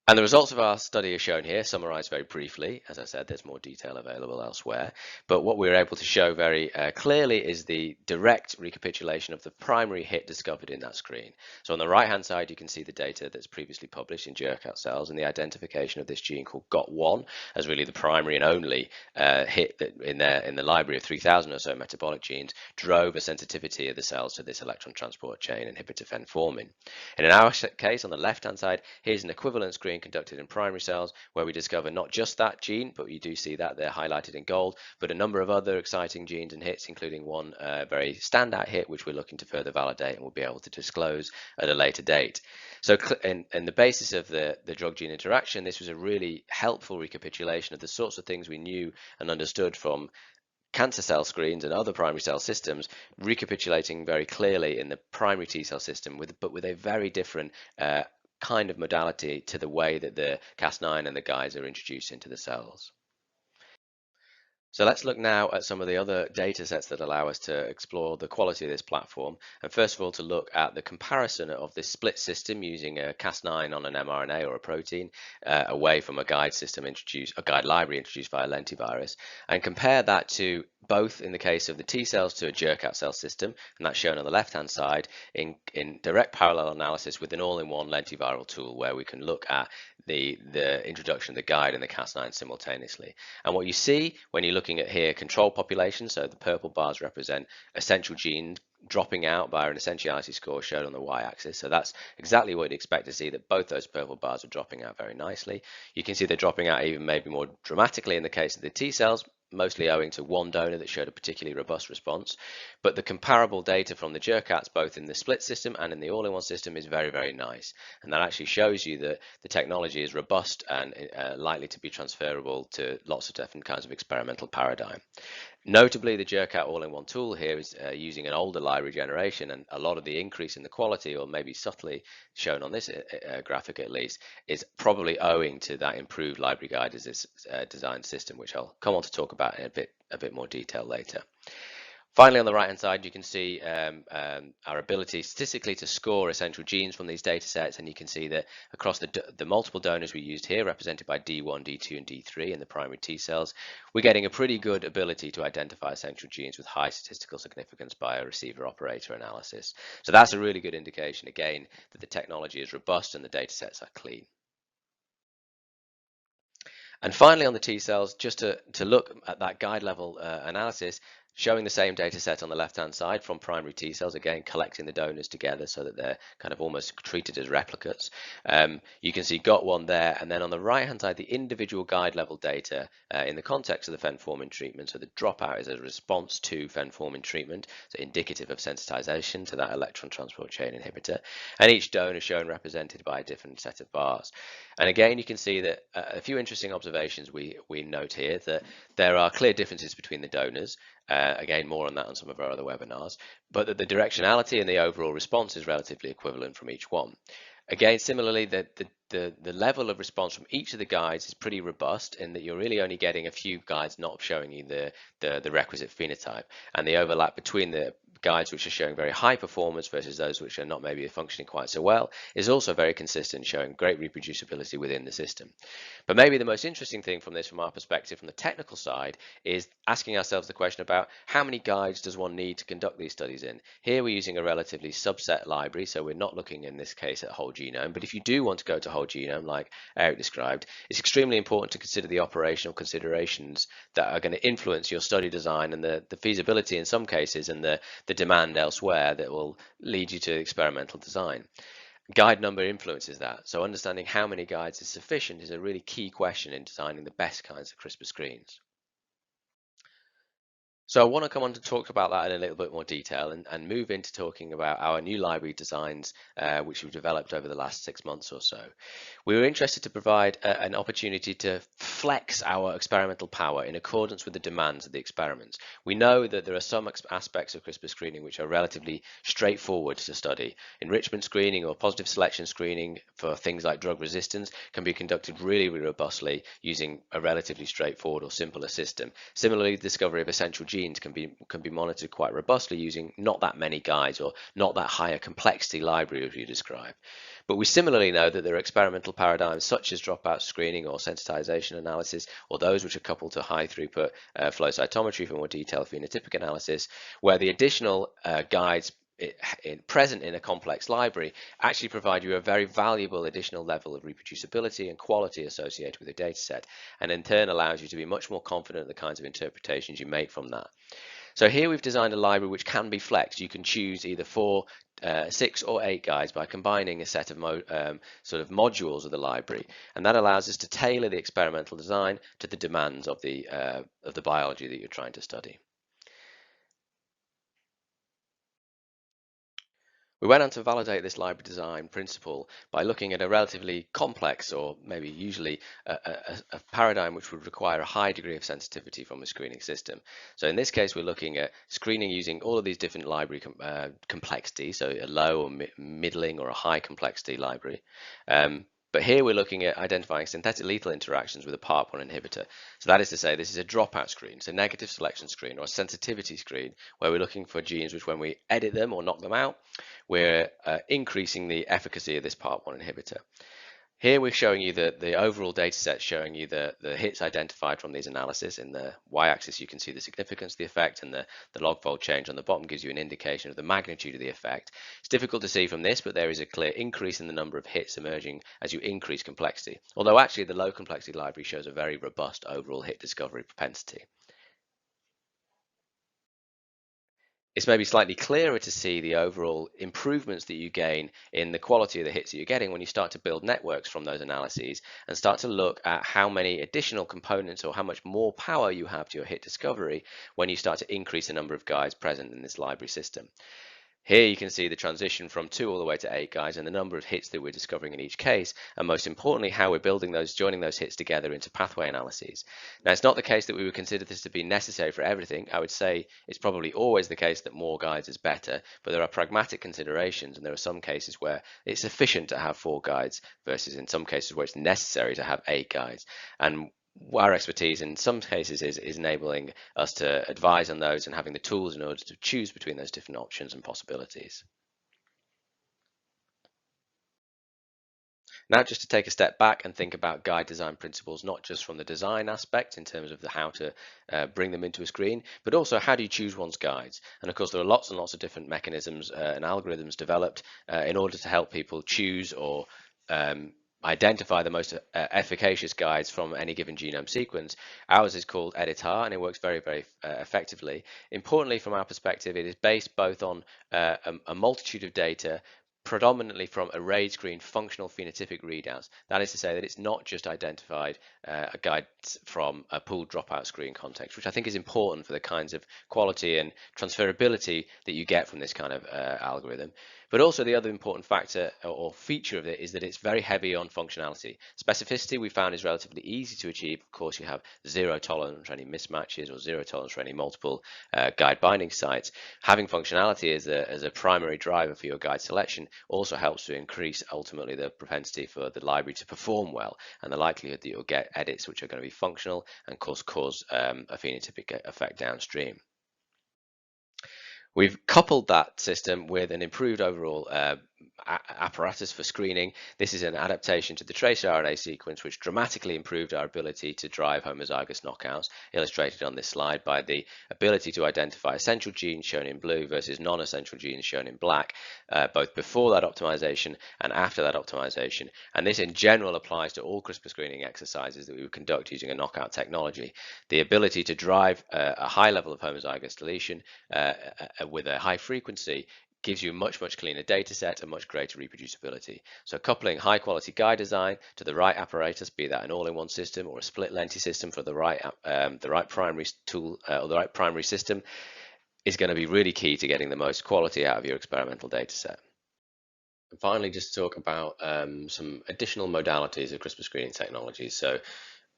S3: And the results of our study are shown here, summarized very briefly. As I said, there's more detail available elsewhere. But what we were able to show very clearly is the direct recapitulation of the primary hit discovered in that screen. So on the right-hand side, you can see the data that's previously published in jerkout cells and the identification of this gene called GOT1 as really the primary and only hit that in the library of 3,000 or so metabolic genes drove a sensitivity of the cells to this electron transport chain inhibitor fenformin. And in our case, on the left-hand side, here's an equivalent screen conducted in primary cells where we discover not just that gene, but you do see that they're highlighted in gold, but a number of other exciting genes and hits, including one very standout hit, which we're looking to further validate and we'll be able to disclose at a later date. So in the basis of the drug-gene interaction, this was a really helpful recapitulation of the sorts of things we knew and understood from cancer cell screens and other primary cell systems, recapitulating very clearly in the primary T cell system, but with a very different kind of modality to the way that the Cas9 and the guides are introduced into the cells. So let's look now at some of the other data sets that allow us to explore the quality of this platform. And first of all, to look at the comparison of this split system using a Cas9 on an mRNA or a protein away from a guide system introduced, a guide library introduced via lentivirus, and compare that to both in the case of the T cells to a jerkout cell system, and that's shown on the left-hand side in direct parallel analysis with an all-in-one lentiviral tool where we can look at the introduction of the guide and the Cas9 simultaneously. And what you see when you're looking at here control populations, so the purple bars represent essential genes dropping out by an essentiality score shown on the y-axis. So that's exactly what you'd expect to see, that both those purple bars are dropping out very nicely. You can see they're dropping out even maybe more dramatically in the case of the T cells, mostly owing to one donor that showed a particularly robust response. But the comparable data from the jerkouts, both in the split system and in the all-in-one system, is very, very nice. And that actually shows you that the technology is robust and likely to be transferable to lots of different kinds of experimental paradigm. Notably, the jerkout all-in-one tool here is using an older library generation, and a lot of the increase in the quality, or maybe subtly shown on this graphic at least, is probably owing to that improved library guide as this design system, which I'll come on to talk about in a bit more detail later. Finally, on the right-hand side, you can see our ability statistically to score essential genes from these data sets, and you can see that across the multiple donors we used here, represented by D1, D2, and D3 in the primary T cells, we're getting a pretty good ability to identify essential genes with high statistical significance by a receiver-operator analysis. So that's a really good indication, again, that the technology is robust and the data sets are clean. And finally, on the T cells, just to look at that guide level analysis, showing the same data set on the left-hand side from primary T cells, again, collecting the donors together so that they're kind of almost treated as replicates. You can see GOT1 there, and then on the right-hand side, the individual guide level data in the context of the fenformin treatment. So the dropout is a response to fenformin treatment, so indicative of sensitization to that electron transport chain inhibitor. And each donor shown represented by a different set of bars. And again, you can see that a few interesting observations we note here, that there are clear differences between the donors. Again, more on that on some of our other webinars, but that the directionality and the overall response is relatively equivalent from each one. Again, similarly, the level of response from each of the guides is pretty robust in that you're really only getting a few guides not showing you the requisite phenotype, and the overlap between the guides which are showing very high performance versus those which are not maybe functioning quite so well is also very consistent, showing great reproducibility within the system. But maybe the most interesting thing from this, from our perspective, from the technical side, is asking ourselves the question about how many guides does one need to conduct these studies in. Here we're using a relatively subset library, so we're not looking in this case at whole genome, but if you do want to go to whole genome, like Eric described, it's extremely important to consider the operational considerations that are going to influence your study design and the feasibility in some cases and the demand elsewhere that will lead you to experimental design. Guide number influences that, so understanding how many guides is sufficient is a really key question in designing the best kinds of CRISPR screens. So I want to come on to talk about that in a little bit more detail and move into talking about our new library designs, which we've developed over the last 6 months or so. We were interested to provide an opportunity to flex our experimental power in accordance with the demands of the experiments. We know that there are some aspects of CRISPR screening which are relatively straightforward to study. Enrichment screening or positive selection screening for things like drug resistance can be conducted really, really robustly using a relatively straightforward or simpler system. Similarly, the discovery of essential genes can be monitored quite robustly using not that many guides or not that higher complexity library as you described. But we similarly know that there are experimental paradigms such as dropout screening or sensitization analysis, or those which are coupled to high throughput flow cytometry for more detailed phenotypic analysis, where the additional guides present in a complex library actually provide you a very valuable additional level of reproducibility and quality associated with the data set, and in turn allows you to be much more confident in the kinds of interpretations you make from that. So here we've designed a library which can be flexed. You can choose either 4, 6 or 8 guides by combining a set of sort of modules of the library, and that allows us to tailor the experimental design to the demands of the biology that you're trying to study. We went on to validate this library design principle by looking at a relatively complex, or maybe usually a paradigm which would require a high degree of sensitivity from a screening system. So in this case, we're looking at screening using all of these different library complexities, so a low or middling or a high complexity library. But here we're looking at identifying synthetic lethal interactions with a PARP1 inhibitor. So that is to say, this is a dropout screen, so negative selection screen or a sensitivity screen, where we're looking for genes which, when we edit them or knock them out, we're increasing the efficacy of this PARP1 inhibitor. Here we're showing you the overall data set, showing you the hits identified from these analyses. In the y-axis, you can see the significance of the effect, and the log fold change on the bottom gives you an indication of the magnitude of the effect. It's difficult to see from this, but there is a clear increase in the number of hits emerging as you increase complexity, although actually the low complexity library shows a very robust overall hit discovery propensity. It's maybe slightly clearer to see the overall improvements that you gain in the quality of the hits that you're getting when you start to build networks from those analyses and start to look at how many additional components or how much more power you have to your hit discovery when you start to increase the number of guides present in this library system. Here you can see the transition from 2 all the way to 8 guides and the number of hits that we're discovering in each case, and most importantly, how we're joining those hits together into pathway analyses. Now, it's not the case that we would consider this to be necessary for everything. I would say it's probably always the case that more guides is better, but there are pragmatic considerations, and there are some cases where it's sufficient to have 4 guides versus in some cases where it's necessary to have 8 guides. And our expertise in some cases is enabling us to advise on those and having the tools in order to choose between those different options and possibilities. Now, just to take a step back and think about guide design principles, not just from the design aspect in terms of how to bring them into a screen, but also how do you choose one's guides? And of course, there are lots and lots of different mechanisms and algorithms developed in order to help people choose or identify the most efficacious guides from any given genome sequence. Ours is called EDITAR, and it works very, very effectively. Importantly, from our perspective, it is based both on a multitude of data, predominantly from arrayed screen functional phenotypic readouts. That is to say that it's not just identified a guide from a pooled dropout screen context, which I think is important for the kinds of quality and transferability that you get from this kind of algorithm. But also the other important factor or feature of it is that it's very heavy on functionality. Specificity we found is relatively easy to achieve. Of course, you have 0 tolerance for any mismatches or 0 tolerance for any multiple guide binding sites. Having functionality as a primary driver for your guide selection also helps to increase ultimately the propensity for the library to perform well and the likelihood that you'll get edits which are going to be functional and cause a phenotypic effect downstream. We've coupled that system with an improved overall apparatus for screening. This is an adaptation to the tracer RNA sequence, which dramatically improved our ability to drive homozygous knockouts, illustrated on this slide by the ability to identify essential genes shown in blue versus non-essential genes shown in black, both before that optimization and after that optimization. And this in general applies to all CRISPR screening exercises that we would conduct using a knockout technology. The ability to drive a high level of homozygous deletion with a high frequency gives you a much cleaner data set and much greater reproducibility. So coupling high quality guide design to the right apparatus, be that an all-in-one system or a split lenti system for the right primary tool or the right primary system, is going to be really key to getting the most quality out of your experimental data set. And finally, just to talk about some additional modalities of CRISPR screening technologies. So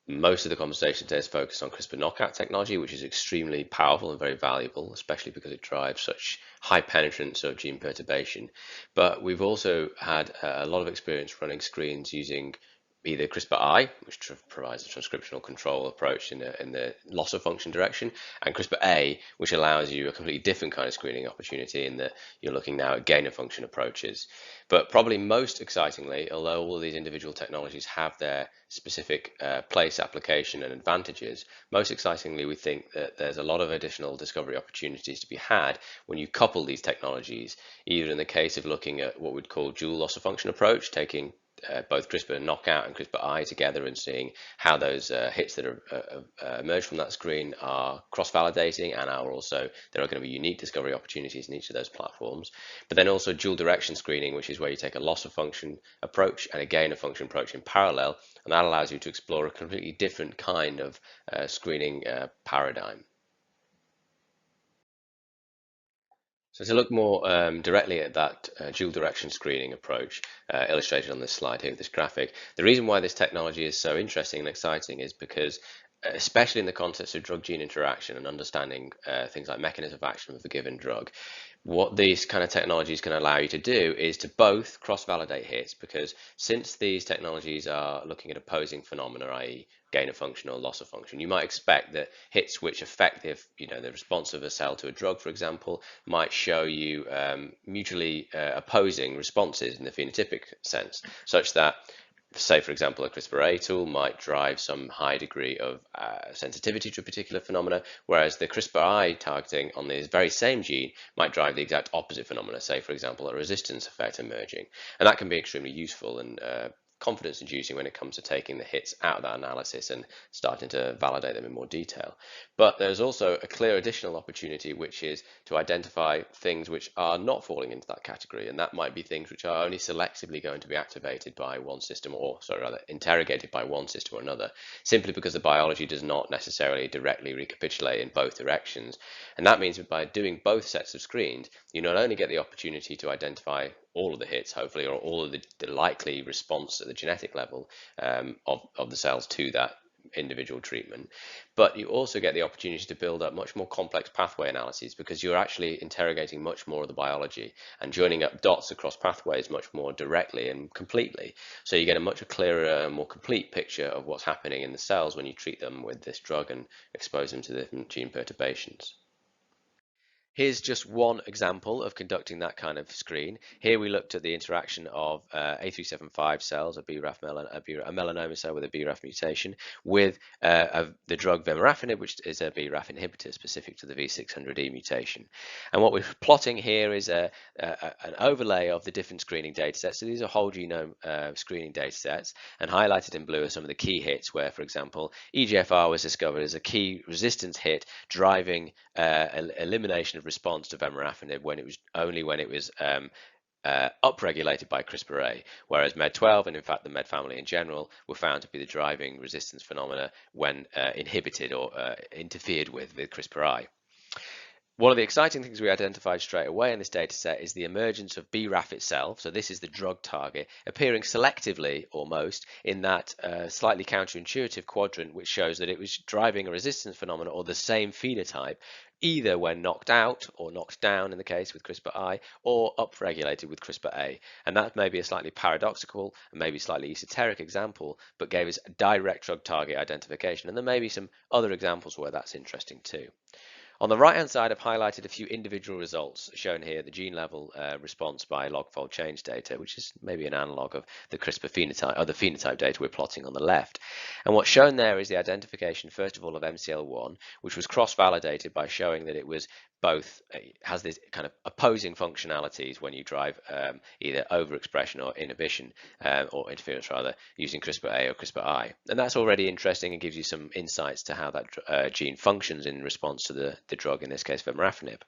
S3: most of the conversation today is focused on CRISPR knockout technology, which is extremely powerful and very valuable, especially because it drives such high penetrance of gene perturbation. But we've also had a lot of experience running screens using either CRISPR-I, which provides a transcriptional control approach in the loss of function direction, and CRISPR-A, which allows you a completely different kind of screening opportunity in that you're looking now at gain of function approaches. But probably most excitingly, although all of these individual technologies have their specific place, application, and advantages, most excitingly, we think that there's a lot of additional discovery opportunities to be had when you couple these technologies, either in the case of looking at what we'd call dual loss of function approach, taking both CRISPR knockout and CRISPR-I together and seeing how those hits that are emerge from that screen are cross-validating, and are also there are going to be unique discovery opportunities in each of those platforms. But then also dual direction screening, which is where you take a loss of function approach and a gain of function approach in parallel, and that allows you to explore a completely different kind of screening paradigm. So to look more directly at that dual direction screening approach illustrated on this slide here with this graphic, the reason why this technology is so interesting and exciting is because especially in the context of drug-gene interaction and understanding things like mechanism of action of a given drug, what these kind of technologies can allow you to do is to both cross-validate hits, because since these technologies are looking at opposing phenomena, i.e. gain of function or loss of function, you might expect that hits which affect the response of a cell to a drug, for example, might show you mutually opposing responses in the phenotypic sense, such that, say, for example, a CRISPR-A tool might drive some high degree of sensitivity to a particular phenomena, whereas the CRISPR-I targeting on this very same gene might drive the exact opposite phenomena, say, for example, a resistance effect emerging. And that can be extremely useful and confidence inducing when it comes to taking the hits out of that analysis and starting to validate them in more detail. But there's also a clear additional opportunity, which is to identify things which are not falling into that category, and that might be things which are only selectively going to be activated by one system, or sorry, rather interrogated by one system or another, simply because the biology does not necessarily directly recapitulate in both directions. And that means that by doing both sets of screens, you not only get the opportunity to identify all of the hits, hopefully, or all of the likely response at the genetic level of the cells to that individual treatment, but you also get the opportunity to build up much more complex pathway analyses, because you're actually interrogating much more of the biology and joining up dots across pathways much more directly and completely. So you get a much clearer, more complete picture of what's happening in the cells when you treat them with this drug and expose them to the different gene perturbations. Here's just one example of conducting that kind of screen. Here we looked at the interaction of A375 cells, a melanoma cell with a BRAF mutation, with the drug vemurafenib, which is a BRAF inhibitor specific to the V600E mutation. And what we're plotting here is an overlay of the different screening data sets. So these are whole genome screening data sets, and highlighted in blue are some of the key hits where, for example, EGFR was discovered as a key resistance hit driving elimination of response to vemurafenib when it was upregulated by CRISPR-A, whereas MED12 and in fact the MED family in general were found to be the driving resistance phenomena when inhibited or interfered with CRISPR-I. One of the exciting things we identified straight away in this data set is the emergence of BRAF itself. So this is the drug target appearing selectively almost in that slightly counterintuitive quadrant, which shows that it was driving a resistance phenomenon or the same phenotype either when knocked out or knocked down in the case with CRISPR-I, or upregulated with CRISPR-A. And that may be a slightly paradoxical and maybe slightly esoteric example, but gave us direct drug target identification. And there may be some other examples where that's interesting too. On the right-hand side, I've highlighted a few individual results shown here, the gene level response by log-fold change data, which is maybe an analog of the CRISPR phenotype, or the phenotype data we're plotting on the left. And what's shown there is the identification, first of all, of MCL1, which was cross-validated by showing that it was both has this kind of opposing functionalities when you drive either overexpression or inhibition or interference rather using CRISPR-A or CRISPR-I, and that's already interesting and gives you some insights to how that gene functions in response to the drug, in this case vemurafenib.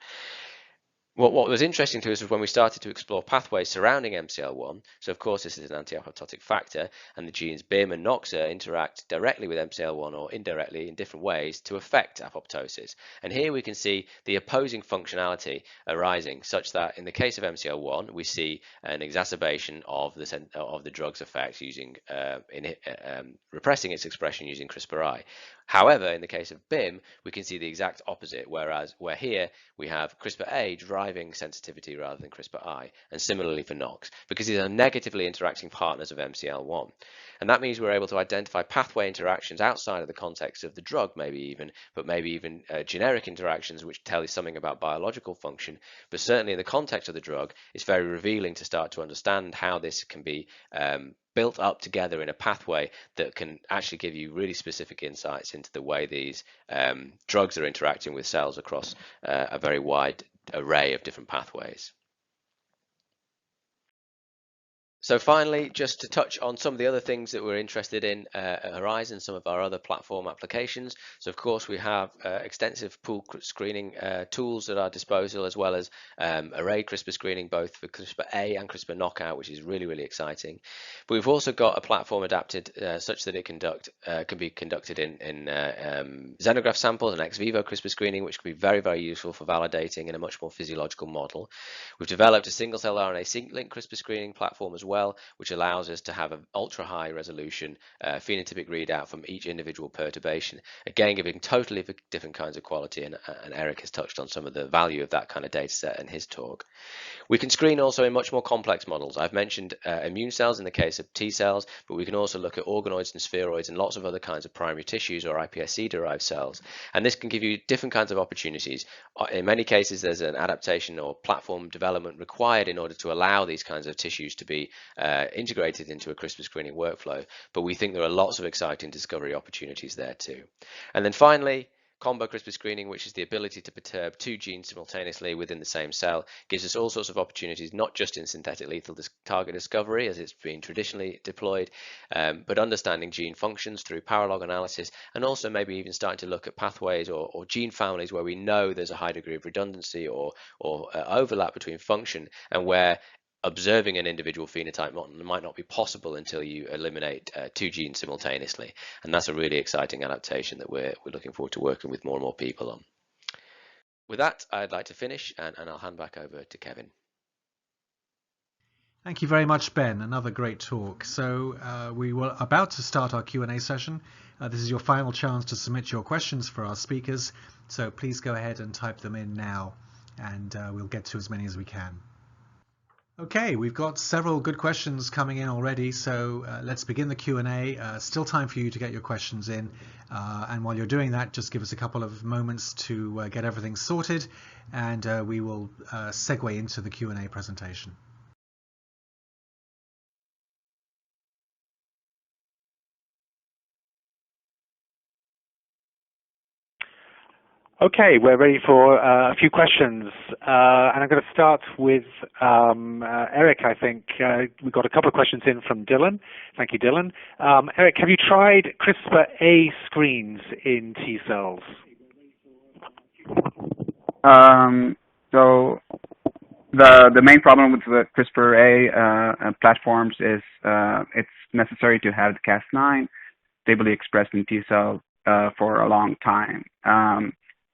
S3: What was interesting to us was when we started to explore pathways surrounding MCL1. So of course this is an anti-apoptotic factor, and the genes BIM and NOXA interact directly with MCL1 or indirectly in different ways to affect apoptosis. And here we can see the opposing functionality arising, such that in the case of MCL1 we see an exacerbation of the drug's effect using repressing its expression using CRISPR-I. However, in the case of BIM, we can see the exact opposite, where here we have CRISPR-A driving sensitivity rather than CRISPR-I, and similarly for NOx, because these are negatively interacting partners of MCL1. And that means we're able to identify pathway interactions outside of the context of the drug, maybe even generic interactions which tell you something about biological function. But certainly in the context of the drug, it's very revealing to start to understand how this can be built up together in a pathway that can actually give you really specific insights into the way these drugs are interacting with cells across a very wide array of different pathways. So finally, just to touch on some of the other things that we're interested in at Horizon, some of our other platform applications. So of course we have extensive pool screening tools at our disposal, as well as array CRISPR screening, both for CRISPR-A and CRISPR knockout, which is really, really exciting. But we've also got a platform adapted such that it can be conducted in xenograft samples and ex vivo CRISPR screening, which can be very, very useful for validating in a much more physiological model. We've developed a single-cell RNA sync-link CRISPR screening platform as well, which allows us to have an ultra-high resolution phenotypic readout from each individual perturbation, again giving totally different kinds of quality, and Eric has touched on some of the value of that kind of data set in his talk. We can screen also in much more complex models. I've mentioned immune cells in the case of T cells, but we can also look at organoids and spheroids and lots of other kinds of primary tissues or iPSC-derived cells, and this can give you different kinds of opportunities. In many cases, there's an adaptation or platform development required in order to allow these kinds of tissues to be integrated into a CRISPR screening workflow, but we think there are lots of exciting discovery opportunities there too. And then finally, combo CRISPR screening, which is the ability to perturb two genes simultaneously within the same cell, gives us all sorts of opportunities, not just in synthetic lethal target discovery as it's been traditionally deployed, but understanding gene functions through power log analysis, and also maybe even starting to look at pathways or gene families where we know there's a high degree of redundancy or overlap between function, and where observing an individual phenotype might not be possible until you eliminate two genes simultaneously. And that's a really exciting adaptation that we're looking forward to working with more and more people on. With that, I'd like to finish, and I'll hand back over to Kevin.
S1: Thank you very much, Ben. Another great talk. So we were about to start our Q&A session. This is your final chance to submit your questions for our speakers. So please go ahead and type them in now, and we'll get to as many as we can. Okay, we've got several good questions coming in already, so let's begin the Q&A. Still time for you to get your questions in, and while you're doing that, just give us a couple of moments to get everything sorted, and we will segue into the Q&A presentation.
S4: Okay, we're ready for a few questions, and I'm going to start with Eric. I think we got a couple of questions in from Dylan. Thank you, Dylan. Eric, have you tried CRISPR-A screens in T cells?
S2: So the main problem with the CRISPR-A platforms is it's necessary to have the Cas9 stably expressed in T cells for a long time.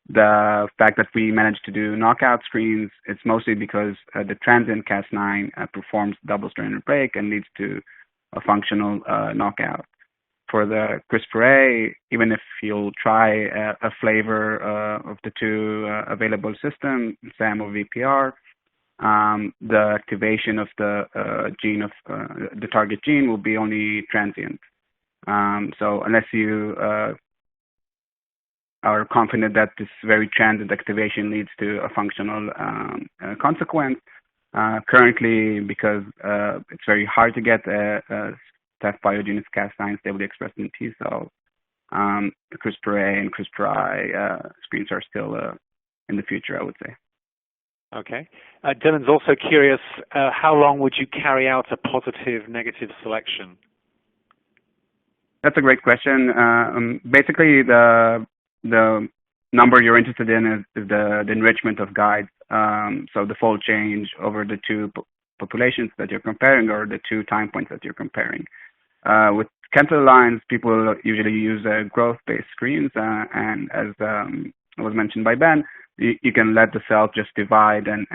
S2: The fact that we managed to do knockout screens, it's mostly because the transient Cas9 performs double-stranded break and leads to a functional knockout. For the CRISPR-A, even if you'll try a flavor of the two available systems, SAM or VPR, the activation of the gene of the target gene will be only transient. So unless you are confident that this very transient activation leads to a functional consequence. Currently, because it's very hard to get Staph biogenous Cas9 stably expressed in T cells, the CRISPR-A and CRISPR-I screens are still in the future, I would say.
S4: Okay. Dylan's also curious, how long would you carry out a positive-negative selection?
S2: That's a great question. Basically, the number you're interested in is the enrichment of guides. So the fold change over the two populations that you're comparing, or the two time points that you're comparing. With Kempler lines, people usually use growth-based screens, and as was mentioned by Ben, you can let the cells just divide and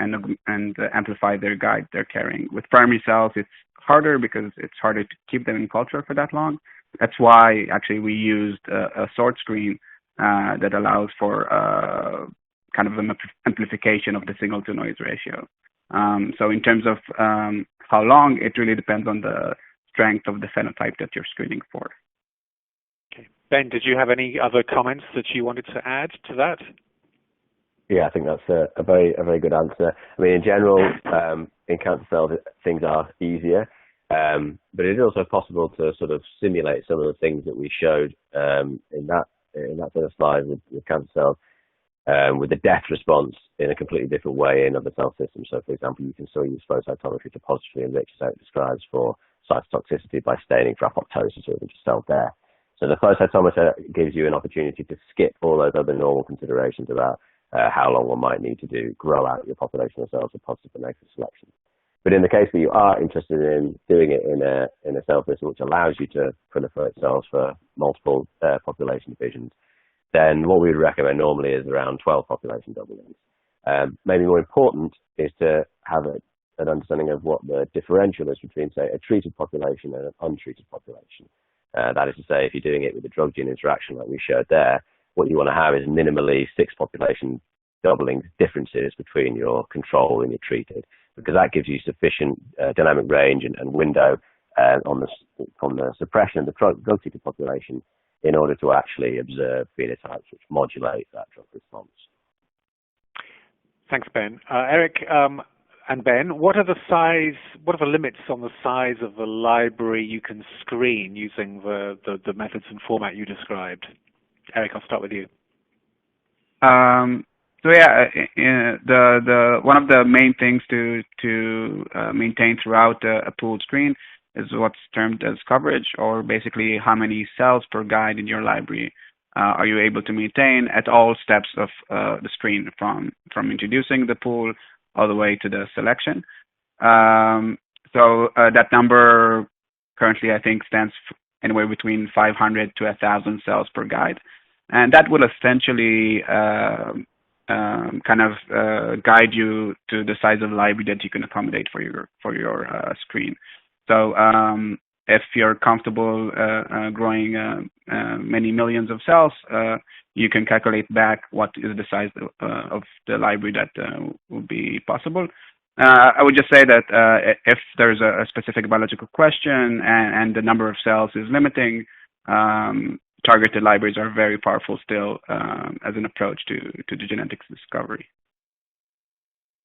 S2: amplify their guide they're carrying. With primary cells, it's harder because it's harder to keep them in culture for that long. That's why actually we used a sort screen that allows for kind of an amplification of the signal to noise ratio. So in terms of how long, it really depends on the strength of the phenotype that you're screening for.
S4: Okay. Ben, did you have any other comments that you wanted to add to that?
S3: Yeah, I think that's a very good answer. I mean, in general, in cancer cells, things are easier, but it is also possible to sort of simulate some of the things that we showed in that sort of slide with cancer cells, with the death response in a completely different way in other cell systems. So, for example, you can still use flow cytometry to positively enrich, as it describes, for cytotoxicity by staining for apoptosis or just cell death. So the flow cytometer gives you an opportunity to skip all those other normal considerations about how long one might need to grow out your population of cells for positive and negative selection. But in the case that you are interested in doing it in a cell system which allows you to proliferate cells for multiple population divisions, then what we would recommend normally is around 12 population double ends. Maybe more important is to have an understanding of what the differential is between, say, a treated population and an untreated population. That is to say, if you're doing it with a drug-gene interaction like we showed there, what you want to have is minimally 6 population doubling differences between your control and your treated, because that gives you sufficient dynamic range and window on the suppression of the drug-treated population in order to actually observe phenotypes which modulate that drug response.
S4: Thanks, Ben. Eric and Ben, what are the limits on the size of the library you can screen using the methods and format you described? Eric, I'll start with you.
S2: So yeah, the one of the main things to maintain throughout a pooled screen is what's termed as coverage, or basically how many cells per guide in your library are you able to maintain at all steps of the screen, from introducing the pool all the way to the selection. So that number currently, I think, stands anywhere between 500 to 1,000 cells per guide, and that will essentially guide you to the size of the library that you can accommodate for your screen. So if you're comfortable growing many millions of cells, you can calculate back what is the size of the library that will be possible. I would just say that if there's a specific biological question and the number of cells is limiting, targeted libraries are very powerful still as an approach to the genetics discovery.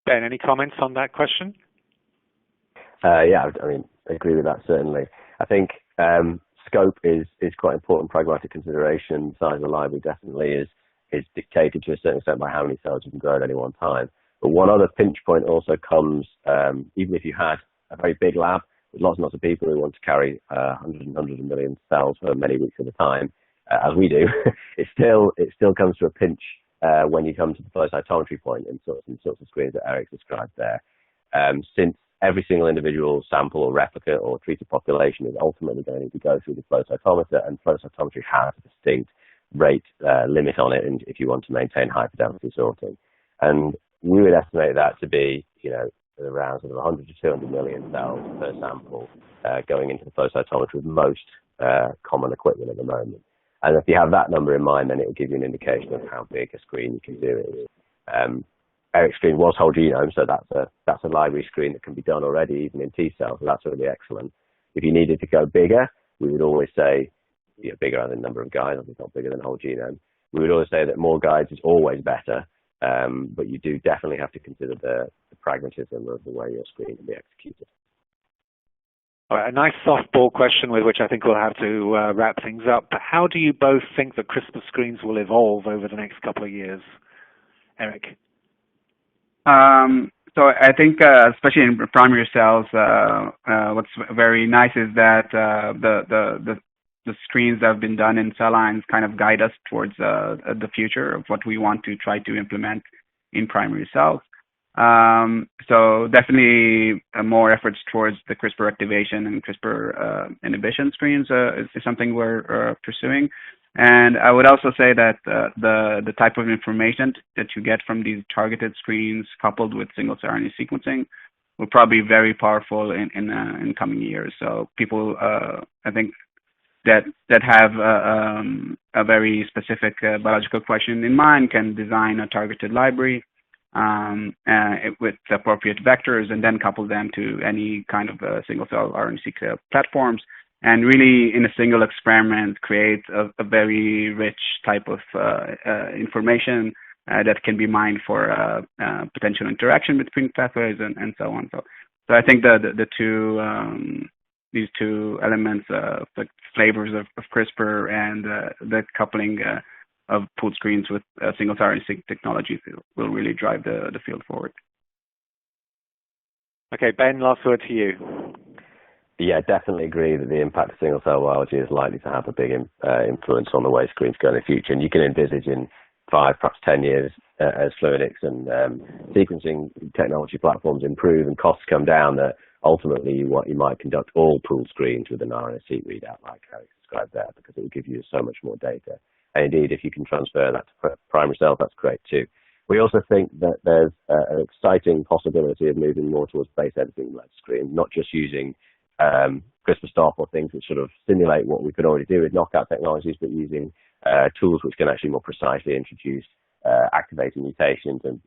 S4: Ben, any comments on that question?
S3: Yeah, I mean, I agree with that, certainly. I think scope is quite important pragmatic consideration. Size of the library definitely is dictated to a certain extent by how many cells you can grow at any one time. But one other pinch point also comes, even if you had a very big lab with lots and lots of people who want to carry hundreds of million cells for many weeks at a time, as we do, it still comes to a pinch when you come to the flow cytometry point in sorts of screens that Eric described there. Since every single individual sample or replicate or treated population is ultimately going to go through the flow cytometer, and flow cytometry has a distinct rate limit on it, and if you want to maintain high fidelity sorting. And we would estimate that to be, around sort of 100 to 200 million cells per sample going into the flow cytometry with most common equipment at the moment. And if you have that number in mind, then it will give you an indication of how big a screen you can do it. Eric's screen was whole genome, so that's a library screen that can be done already, even in T cells, so that's really excellent. If you needed to go bigger, we would always say, bigger than the number of guides, obviously not bigger than whole genome. We would always say that more guides is always better, but you do definitely have to consider the pragmatism of the way your screen can be executed.
S4: All right, a nice softball question with which I think we'll have to wrap things up. How do you both think that CRISPR screens will evolve over the next couple of years? Eric?
S2: So I think, especially in primary cells, what's very nice is that the screens that have been done in cell lines kind of guide us towards the future of what we want to try to implement in primary cells. So definitely more efforts towards the CRISPR activation and CRISPR inhibition screens is something we're pursuing. And I would also say that the type of information that you get from these targeted screens coupled with single-cell RNA sequencing will probably be very powerful in coming years. So people, I think, that have a very specific biological question in mind can design a targeted library with appropriate vectors, and then couple them to any kind of single-cell RNA-seq platforms, and really in a single experiment create a very rich type of information that can be mined for potential interaction between pathways and so on. So I think the two these two elements, the flavors of CRISPR and the coupling of pooled screens with single-cell RNA-seq technologies will really drive the field forward.
S4: Okay, Ben, last word to you.
S3: Yeah, definitely agree that the impact of single-cell biology is likely to have a big influence on the way screens go in the future. And you can envisage in 5, perhaps 10 years, as fluidics and sequencing technology platforms improve and costs come down, that ultimately you might conduct all pooled screens with an RNA-seq readout like Eric described there, because it will give you so much more data. And indeed, if you can transfer that to primary cells, that's great too. We also think that there's an exciting possibility of moving more towards base editing-led screen, not just using CRISPR-stop or things that sort of simulate what we could already do with knockout technologies, but using tools which can actually more precisely introduce activating mutations and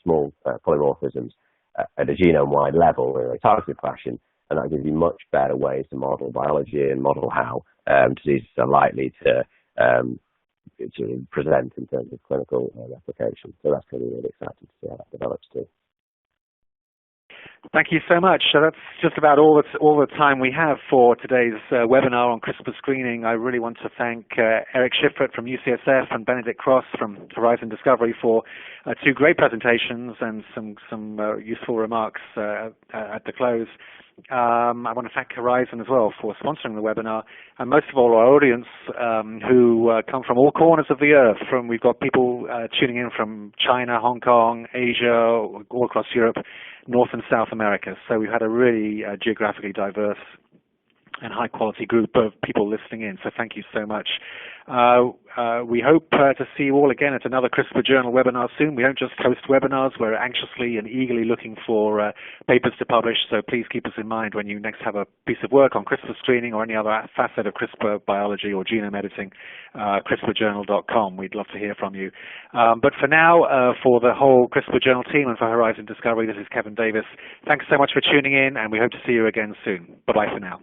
S3: small polymorphisms at a genome-wide level in a targeted fashion, and that gives you much better ways to model biology and model how diseases are likely to present in terms of clinical application. So that's going to be really exciting to see how that develops too.
S4: Thank you so much. So that's just about all the time we have for today's webinar on CRISPR screening. I really want to thank Eric Schifrin from UCSF and Benedict Cross from Horizon Discovery for 2 great presentations and some useful remarks at the close. I want to thank Horizon as well for sponsoring the webinar, and most of all our audience who come from all corners of the earth. We've got people tuning in from China, Hong Kong, Asia, all across Europe, North and South America. So we've had a really geographically diverse and high-quality group of people listening in. So thank you so much. We hope to see you all again at another CRISPR Journal webinar soon. We don't just host webinars. We're anxiously and eagerly looking for papers to publish, so please keep us in mind when you next have a piece of work on CRISPR screening or any other facet of CRISPR biology or genome editing. CRISPRjournal.com. We'd love to hear from you. But for now, for the whole CRISPR Journal team and for Horizon Discovery, this is Kevin Davis. Thanks so much for tuning in, and we hope to see you again soon. Bye-bye for now.